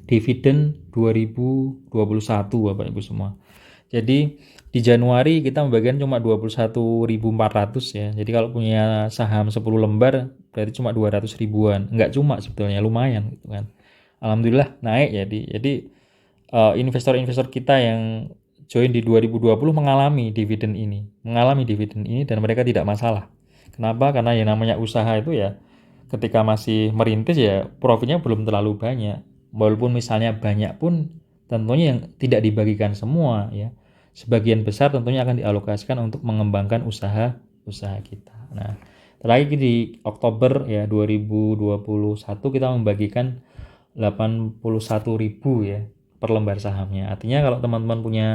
dividen 2021 Bapak Ibu semua. Jadi di Januari kita membagikan cuma 21.400 ya. Jadi kalau punya saham 10 lembar berarti cuma 200 ribuan. Enggak cuma sebetulnya, lumayan gitu kan. Alhamdulillah naik ya. Jadi investor-investor kita yang join di 2020 mengalami dividen ini. Dan mereka tidak masalah. Kenapa? Karena yang namanya usaha itu ya ketika masih merintis ya profitnya belum terlalu banyak. Walaupun misalnya banyak pun tentunya yang tidak dibagikan semua ya. Sebagian besar tentunya akan dialokasikan untuk mengembangkan usaha kita. Nah, terakhir di Oktober ya 2021 kita membagikan 81.000 ya per lembar sahamnya. Artinya kalau teman-teman punya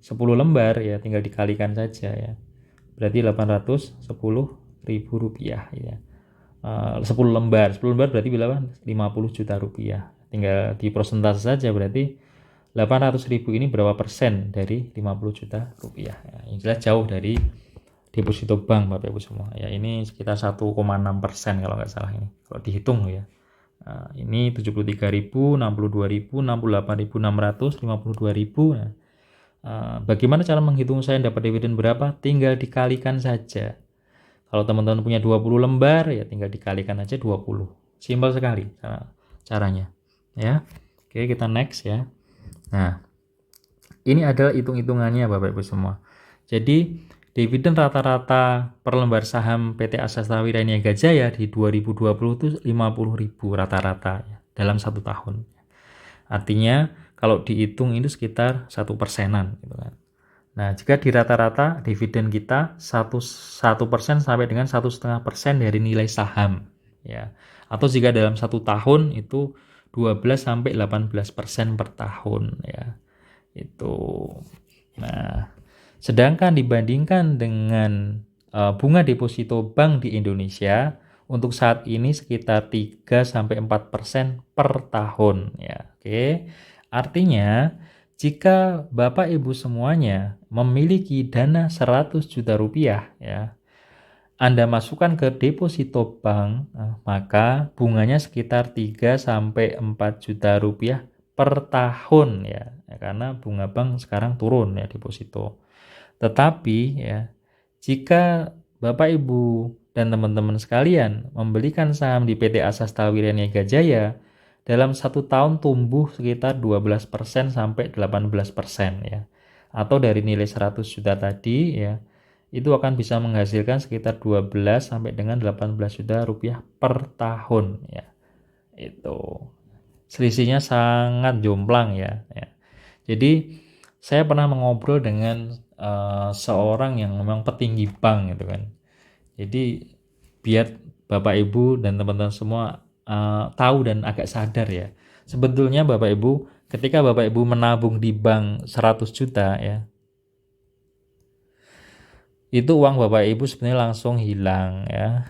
10 lembar ya tinggal dikalikan saja ya. Berarti 810.000 rupiah ya. 10 lembar berarti berapa? 50 juta rupiah. Tinggal di persentase saja, berarti 800.000 ini berapa persen dari 50 juta rupiah ya, yang jelas jauh dari deposito bank Bapak Ibu semua ya. Ini sekitar 1,6% kalau nggak salah ini kalau dihitung ya. Nah, ini 73.000, 62.000, 68.600, 52.000. Nah, bagaimana cara menghitung saya dapat dividen berapa? Tinggal dikalikan saja. Kalau teman-teman punya 20 lembar ya tinggal dikalikan aja 20. Simpel sekali caranya ya. Oke, kita next ya. Nah, ini adalah hitung-hitungannya Bapak Ibu semua. Jadi dividen rata-rata per lembar saham PT Asastrawira Niaga Jaya di 2020 itu 50.000 rata-rata ya, dalam 1 tahun. Artinya kalau dihitung itu sekitar 1%-an gitu kan. Nah, jika di rata-rata dividen kita 1% sampai dengan 1,5% dari nilai saham ya. Atau jika dalam 1 tahun itu 12 sampai 18% per tahun ya. Itu. Nah, sedangkan dibandingkan dengan bunga deposito bank di Indonesia untuk saat ini sekitar 3 sampai 4% per tahun ya. Oke. Artinya jika Bapak Ibu semuanya memiliki dana 100 juta rupiah ya, Anda masukkan ke deposito bank, maka bunganya sekitar 3 sampai 4 juta rupiah per tahun ya. Karena bunga bank sekarang turun ya deposito. Tetapi ya, jika Bapak Ibu dan teman-teman sekalian membelikan saham di PT Asastrawira Niaga Jaya dalam 1 tahun tumbuh sekitar 12% sampai 18% ya. Atau dari nilai 100 juta tadi ya, itu akan bisa menghasilkan sekitar 12 sampai dengan 18 juta rupiah per tahun ya. Itu selisihnya sangat jomplang ya. Jadi saya pernah mengobrol dengan seorang yang memang petinggi bank gitu kan. Jadi biar Bapak Ibu dan teman-teman semua tahu dan agak sadar ya. Sebetulnya Bapak Ibu ketika Bapak Ibu menabung di bank 100 juta ya, itu uang Bapak Ibu sebenarnya langsung hilang ya.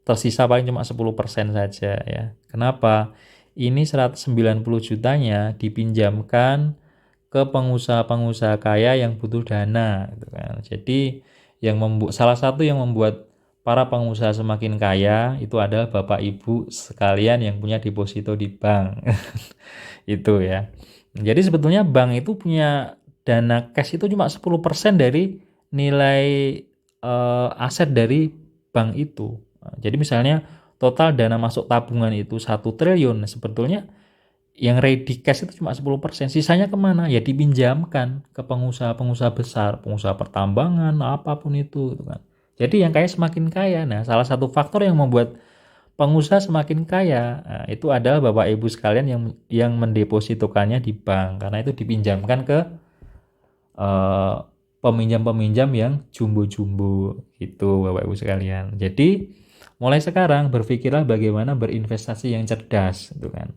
Tersisa paling cuma 10% saja ya. Kenapa? Ini 190 jutanya dipinjamkan ke pengusaha-pengusaha kaya yang butuh dana gitu kan. Jadi salah satu yang membuat para pengusaha semakin kaya itu adalah Bapak Ibu sekalian yang punya deposito di bank. Itu ya. Jadi sebetulnya bank itu punya dana cash itu cuma 10% dari nilai aset dari bank itu. Jadi misalnya total dana masuk tabungan itu 1 triliun, sebetulnya yang ready cash itu cuma 10%. Sisanya kemana? Ya dipinjamkan ke pengusaha-pengusaha besar, pengusaha pertambangan, apapun itu gitu kan. Jadi yang kaya semakin kaya. Nah, salah satu faktor yang membuat pengusaha semakin kaya, nah, itu adalah Bapak Ibu sekalian yang mendepositokannya di bank, karena itu dipinjamkan ke peminjam-peminjam yang jumbo-jumbo gitu Bapak Ibu sekalian. Jadi mulai sekarang berpikirlah bagaimana berinvestasi yang cerdas gitu kan.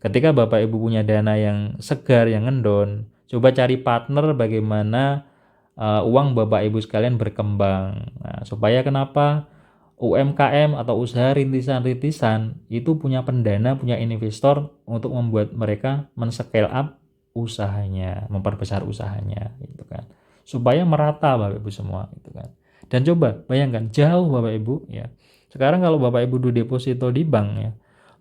Ketika Bapak Ibu punya dana yang segar, yang ngendon, coba cari partner bagaimana uang Bapak Ibu sekalian berkembang. Nah, supaya kenapa UMKM atau usaha rintisan-rintisan itu punya pendana, punya investor untuk membuat mereka men-scale up usahanya, memperbesar usahanya gitu kan. Supaya merata Bapak Ibu semua gitu kan. Dan coba bayangkan jauh Bapak Ibu ya. Sekarang kalau Bapak Ibu deposito di bank ya,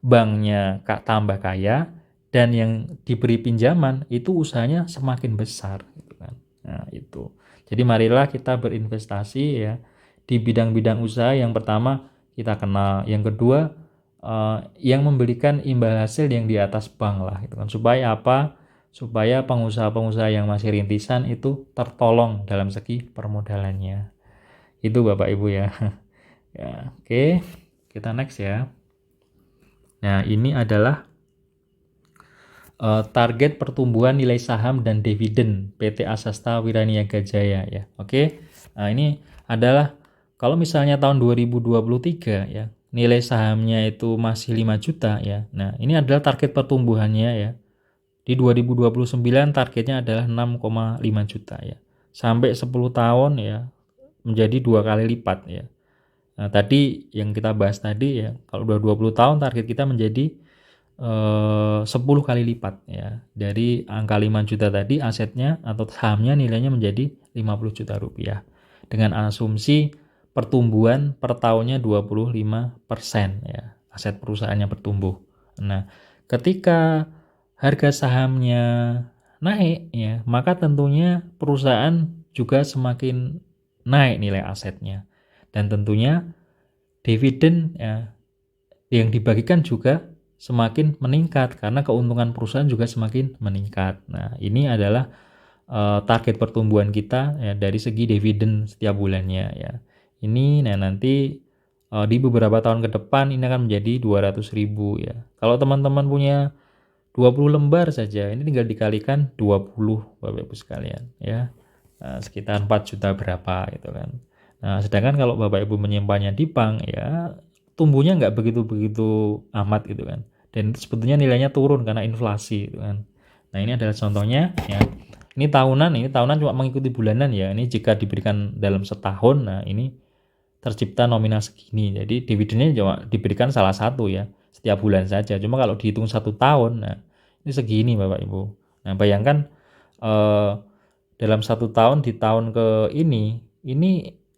banknya tambah kaya dan yang diberi pinjaman itu usahanya semakin besar gitu kan. Nah, itu. Jadi marilah kita berinvestasi ya di bidang-bidang usaha yang pertama kita kenal, yang kedua yang memberikan imbal hasil yang di atas bank lah gitu kan. Supaya apa? Supaya pengusaha-pengusaha yang masih rintisan itu tertolong dalam segi permodalannya. Itu Bapak Ibu ya. Ya, oke. Kita next ya. Nah, ini adalah target pertumbuhan nilai saham dan dividen PT Asasta Wiraniaga Jaya ya. Oke. Nah, ini adalah kalau misalnya tahun 2023 ya, nilai sahamnya itu masih 5 juta ya. Nah, ini adalah target pertumbuhannya ya. Di 2029 targetnya adalah 6,5 juta ya. Sampai 10 tahun ya menjadi 2 kali lipat ya. Nah, tadi yang kita bahas tadi ya, kalau udah 20 tahun target kita menjadi 10 kali lipat ya. Dari angka 5 juta tadi asetnya atau sahamnya nilainya menjadi 50 juta rupiah. Dengan asumsi pertumbuhan per tahunnya 25% ya. Aset perusahaannya bertumbuh. Nah, ketika harga sahamnya naik ya, maka tentunya perusahaan juga semakin naik nilai asetnya. Dan tentunya dividen ya, yang dibagikan juga semakin meningkat karena keuntungan perusahaan juga semakin meningkat. Nah, ini adalah target pertumbuhan kita ya, dari segi dividen setiap bulannya ya. Ini nah nanti di beberapa tahun ke depan ini akan menjadi 200.000 ya. Kalau teman-teman punya 20 lembar saja, ini tinggal dikalikan 20 Bapak Ibu sekalian ya. Nah, sekitar 4 juta berapa gitu kan. Nah, sedangkan kalau Bapak Ibu menyimpannya di bank ya tumbuhnya nggak begitu-begitu amat gitu kan. Dan itu sebetulnya nilainya turun karena inflasi gitu kan. Nah, ini adalah contohnya ya. Ini tahunan cuma mengikuti bulanan ya. Ini jika diberikan dalam setahun, nah ini tercipta nominal segini. Jadi dividennya cuma diberikan salah satu ya, setiap bulan saja. Cuma kalau dihitung 1 tahun, nah ini segini Bapak Ibu. Nah bayangkan dalam 1 tahun di tahun ke ini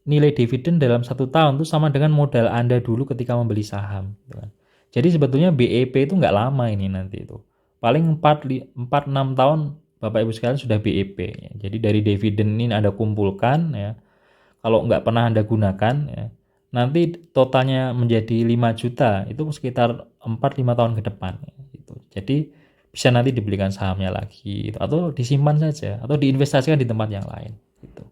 nilai dividen dalam 1 tahun itu sama dengan modal Anda dulu ketika membeli saham. Gitu kan. Jadi sebetulnya BEP itu nggak lama ini nanti itu. Paling 4-6 tahun Bapak Ibu sekalian sudah BEP. Ya. Jadi dari dividen ini Anda kumpulkan ya. Kalau nggak pernah Anda gunakan ya, nanti totalnya menjadi 5 juta itu sekitar 4-5 tahun ke depan ya, gitu. Jadi bisa nanti dibelikan sahamnya lagi gitu. Atau disimpan saja atau diinvestasikan di tempat yang lain gitu.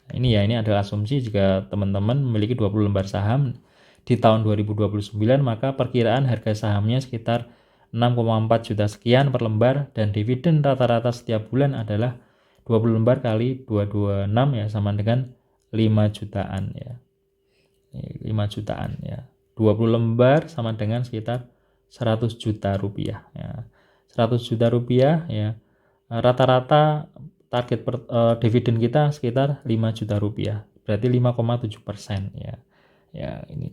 Nah, ini adalah asumsi jika teman-teman memiliki 20 lembar saham di tahun 2029 maka perkiraan harga sahamnya sekitar 6,4 juta sekian per lembar dan dividen rata-rata setiap bulan adalah 20 lembar kali 226 ya sama dengan 5 jutaan ya. 5 jutaan ya. 20 lembar sama dengan sekitar 100 juta rupiah ya. 100 juta rupiah ya. Rata-rata target dividen kita sekitar 5 juta rupiah. Berarti 5,7% ya. Ya, ini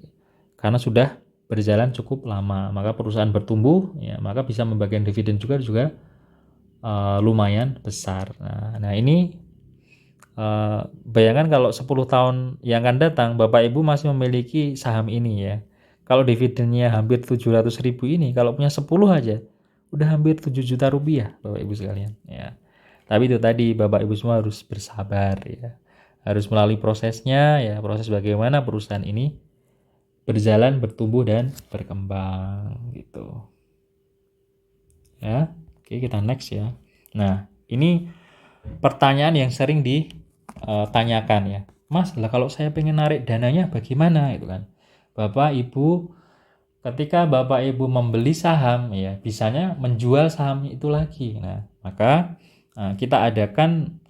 karena sudah berjalan cukup lama, maka perusahaan bertumbuh ya, maka bisa membagikan dividen juga lumayan besar. Nah ini bayangkan kalau 10 tahun yang akan datang Bapak Ibu masih memiliki saham ini ya. Kalau dividennya hampir 700.000 ini, kalau punya 10 aja udah hampir 7 juta rupiah Bapak Ibu sekalian ya. Tapi itu tadi Bapak Ibu semua harus bersabar ya. Harus melalui prosesnya ya, proses bagaimana perusahaan ini berjalan, bertumbuh dan berkembang gitu. Ya. Oke, kita next ya. Nah, ini pertanyaan yang sering ditanyakan ya. Mas, lah kalau saya pengen narik dananya bagaimana itu kan. Bapak, Ibu ketika Bapak Ibu membeli saham ya, bisanya menjual saham itu lagi. Nah, maka kita adakan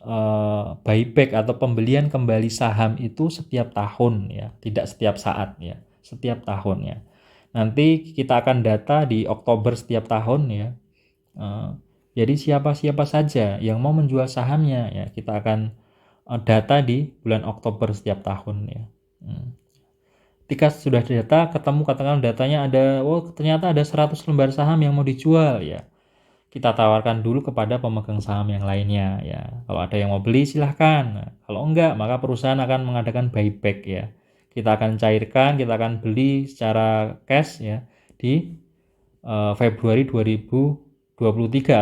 buyback atau pembelian kembali saham itu setiap tahun ya, tidak setiap saat ya, setiap tahun ya. Nanti kita akan data di Oktober setiap tahun ya. Jadi siapa-siapa saja yang mau menjual sahamnya ya, kita akan data di bulan Oktober setiap tahun ya. Ketika sudah data, ketemu katakan datanya ada, ternyata ada 100 lembar saham yang mau dijual ya. Kita tawarkan dulu kepada pemegang saham yang lainnya ya. Kalau ada yang mau beli silahkan. Nah, kalau enggak, maka perusahaan akan mengadakan buyback ya. Kita akan cairkan, kita akan beli secara cash ya di Februari 2023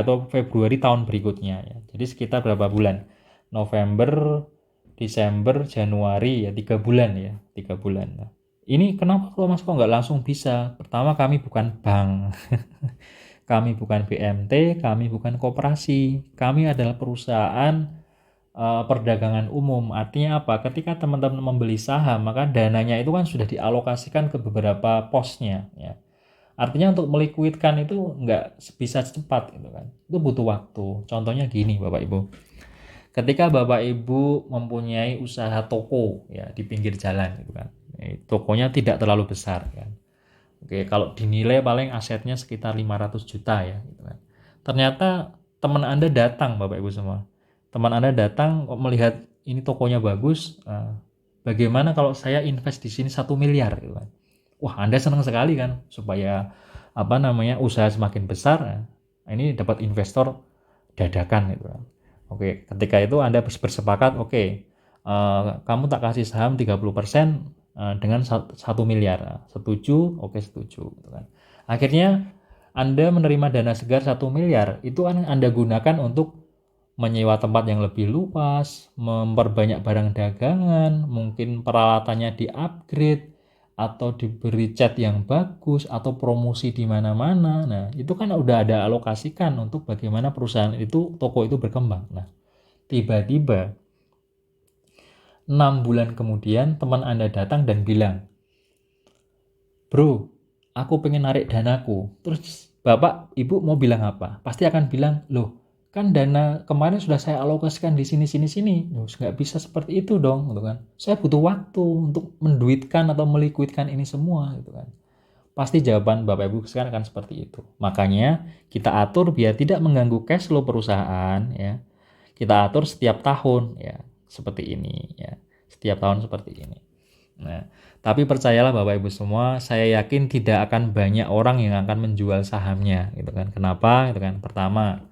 atau Februari tahun berikutnya ya. Jadi sekitar berapa bulan? November, Desember, Januari ya, 3 bulan ya, 3 bulan. Nah, ini kenapa kalau Mas kok nggak langsung bisa? Pertama, kami bukan bank, kami bukan BMT, kami bukan koperasi, kami adalah perusahaan perdagangan umum. Artinya apa? Ketika teman-teman membeli saham, maka dananya itu kan sudah dialokasikan ke beberapa posnya ya. Artinya untuk melikuidkan itu nggak bisa cepat gitu kan. Itu butuh waktu. Contohnya gini Bapak Ibu. Ketika Bapak Ibu mempunyai usaha toko ya di pinggir jalan gitu kan. Tokonya tidak terlalu besar kan. Oke, kalau dinilai paling asetnya sekitar 500 juta ya gitu kan. Ternyata teman Anda datang Bapak Ibu semua. Teman Anda datang melihat ini tokonya bagus, bagaimana kalau saya invest di sini 1 miliar gitu kan. Wah, Anda senang sekali kan supaya usaha semakin besar. Ini dapat investor dadakan gitu kan. Oke, ketika itu Anda bersepakat, oke, kamu tak kasih saham 30% dengan 1 miliar. Setuju? Oke, setuju gitu kan. Akhirnya Anda menerima dana segar 1 miliar, itu Anda gunakan untuk menyewa tempat yang lebih luas, memperbanyak barang dagangan, mungkin peralatannya di-upgrade, atau diberi cat yang bagus, atau promosi di mana-mana. Nah, itu kan udah ada alokasikan untuk bagaimana perusahaan itu, toko itu berkembang. Nah, tiba-tiba 6 bulan kemudian teman Anda datang dan bilang, "Bro, aku pengen narik danaku." Terus Bapak, Ibu mau bilang apa? Pasti akan bilang, "Loh, kan dana kemarin sudah saya alokasikan di sini. Loh, nggak bisa seperti itu dong," gitu kan. Saya butuh waktu untuk menduitkan atau melikuidkan ini semua, gitu kan. Pasti jawaban Bapak Ibu sekarang akan seperti itu. Makanya kita atur biar tidak mengganggu cash flow perusahaan ya. Kita atur setiap tahun ya, seperti ini ya. Setiap tahun seperti ini. Nah, tapi percayalah Bapak Ibu semua, saya yakin tidak akan banyak orang yang akan menjual sahamnya gitu kan. Kenapa? Gitu kan. Pertama,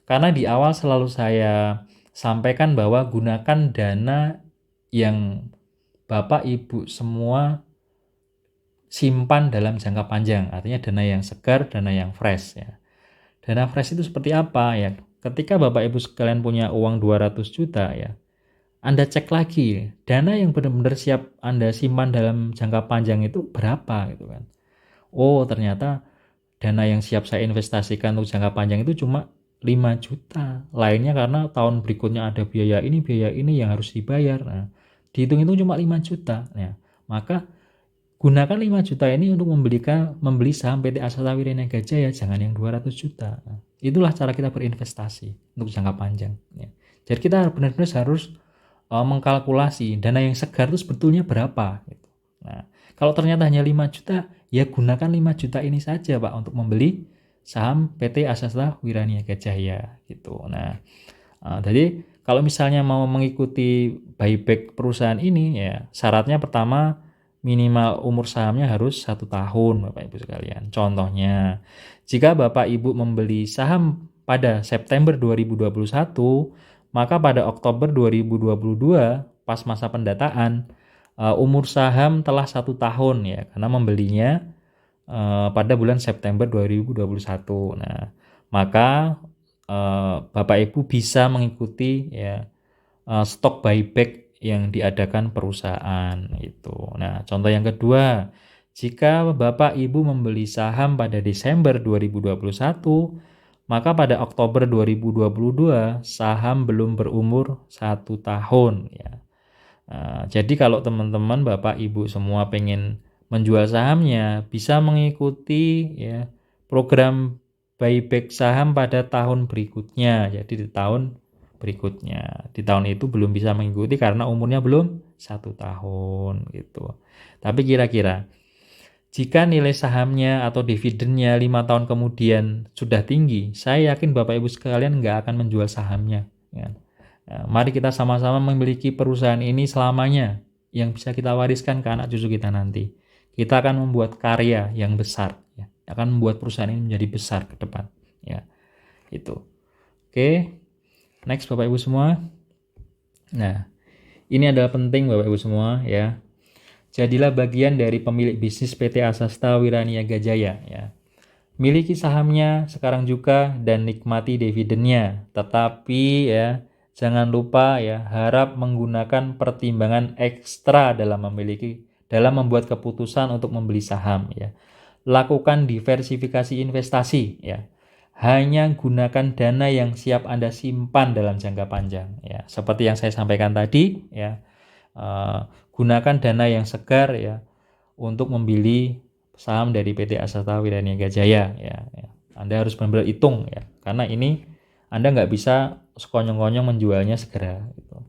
karena di awal selalu saya sampaikan bahwa gunakan dana yang Bapak Ibu semua simpan dalam jangka panjang. Artinya dana yang segar, dana yang fresh ya. Dana fresh itu seperti apa ya? Ketika Bapak Ibu sekalian punya uang 200 juta ya, Anda cek lagi, dana yang benar-benar siap Anda simpan dalam jangka panjang itu berapa gitu kan. Oh, ternyata dana yang siap saya investasikan untuk jangka panjang itu cuma 5 juta. Lainnya karena tahun berikutnya ada biaya ini yang harus dibayar. Nah, dihitung-hitung cuma 5 juta. Nah, maka gunakan 5 juta ini untuk membeli saham PT Aksata Wiraniaga Jaya, jangan yang 200 juta. Nah, itulah cara kita berinvestasi untuk jangka panjang. Ya. Jadi kita benar-benar harus mengkalkulasi dana yang segar itu sebetulnya berapa. Gitu. Nah, kalau ternyata hanya 5 juta, ya gunakan 5 juta ini saja Pak untuk membeli saham PT Aksata Wiraniaga Jaya. Gitu. Nah, jadi kalau misalnya mau mengikuti buyback perusahaan ini, ya syaratnya pertama minimal umur sahamnya harus 1 tahun Bapak Ibu sekalian. Contohnya, jika Bapak Ibu membeli saham pada September 2021, maka pada Oktober 2022 pas masa pendataan umur saham telah 1 tahun ya, karena membelinya pada bulan September 2021. Nah, maka Bapak Ibu bisa mengikuti ya stok buyback yang diadakan perusahaan itu. Nah, contoh yang kedua, jika Bapak Ibu membeli saham pada Desember 2021, maka pada Oktober 2022 saham belum berumur 1 tahun ya. Nah, jadi kalau teman-teman Bapak Ibu semua pengen menjual sahamnya bisa mengikuti ya program buyback saham pada tahun berikutnya. Jadi di tahun berikutnya, di tahun itu belum bisa mengikuti karena umurnya belum 1 tahun gitu. Tapi kira-kira jika nilai sahamnya atau dividennya 5 tahun kemudian sudah tinggi, saya yakin Bapak Ibu sekalian nggak akan menjual sahamnya. Ya. Nah, mari kita sama-sama memiliki perusahaan ini selamanya yang bisa kita wariskan ke anak cucu kita nanti. Kita akan membuat karya yang besar, ya. Akan membuat perusahaan ini menjadi besar ke depan. Ya, itu. Oke, next Bapak Ibu semua. Nah, ini adalah penting Bapak Ibu semua ya. Jadilah bagian dari pemilik bisnis PT Asasta Wiraniaga Jaya ya. Miliki sahamnya sekarang juga dan nikmati dividennya. Tetapi ya, jangan lupa ya, harap menggunakan pertimbangan ekstra dalam membuat keputusan untuk membeli saham ya. Lakukan diversifikasi investasi ya. Hanya gunakan dana yang siap Anda simpan dalam jangka panjang ya. Seperti yang saya sampaikan tadi ya. Gunakan dana yang segar ya untuk membeli saham dari PT Asata Wiraniaga Jaya ya. Anda harus benar-benar hitung ya, karena ini Anda nggak bisa sekonyong-konyong menjualnya segera gitu.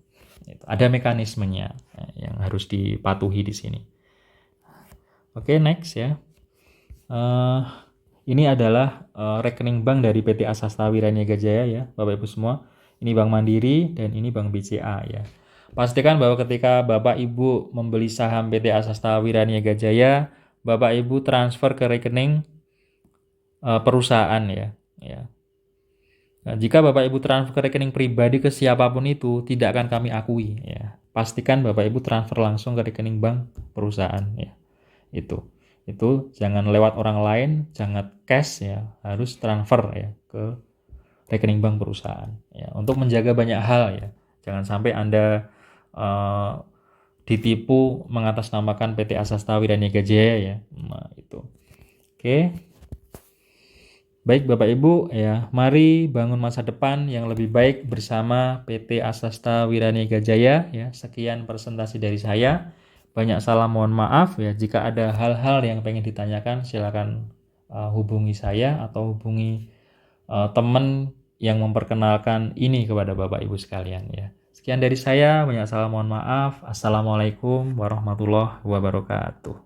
Ada mekanismenya yang harus dipatuhi di sini. Oke, next ya. Ini adalah rekening bank dari PT Asasta Wiraniaga Jaya ya, Bapak Ibu semua. Ini Bank Mandiri dan ini Bank BCA ya. Pastikan bahwa ketika Bapak Ibu membeli saham PT Asasta Wiraniaga Jaya, Bapak Ibu transfer ke rekening perusahaan ya. Nah, jika Bapak Ibu transfer ke rekening pribadi ke siapapun itu, tidak akan kami akui ya. Pastikan Bapak Ibu transfer langsung ke rekening bank perusahaan ya. Itu jangan lewat orang lain, jangan cash ya, harus transfer ya ke rekening bank perusahaan ya. Untuk menjaga banyak hal ya. Jangan sampai Anda ditipu mengatasnamakan PT Asasta Wiraniaga Jaya ya. Nah, itu. Oke. Baik Bapak Ibu ya, mari bangun masa depan yang lebih baik bersama PT Asasta Wiraniaga Jaya ya. Sekian presentasi dari saya. Banyak salah, mohon maaf ya. Jika ada hal-hal yang pengen ditanyakan, silakan hubungi saya atau hubungi teman yang memperkenalkan ini kepada Bapak Ibu sekalian ya. Sekian dari saya, banyak salah, mohon maaf. Assalamualaikum warahmatullahi wabarakatuh.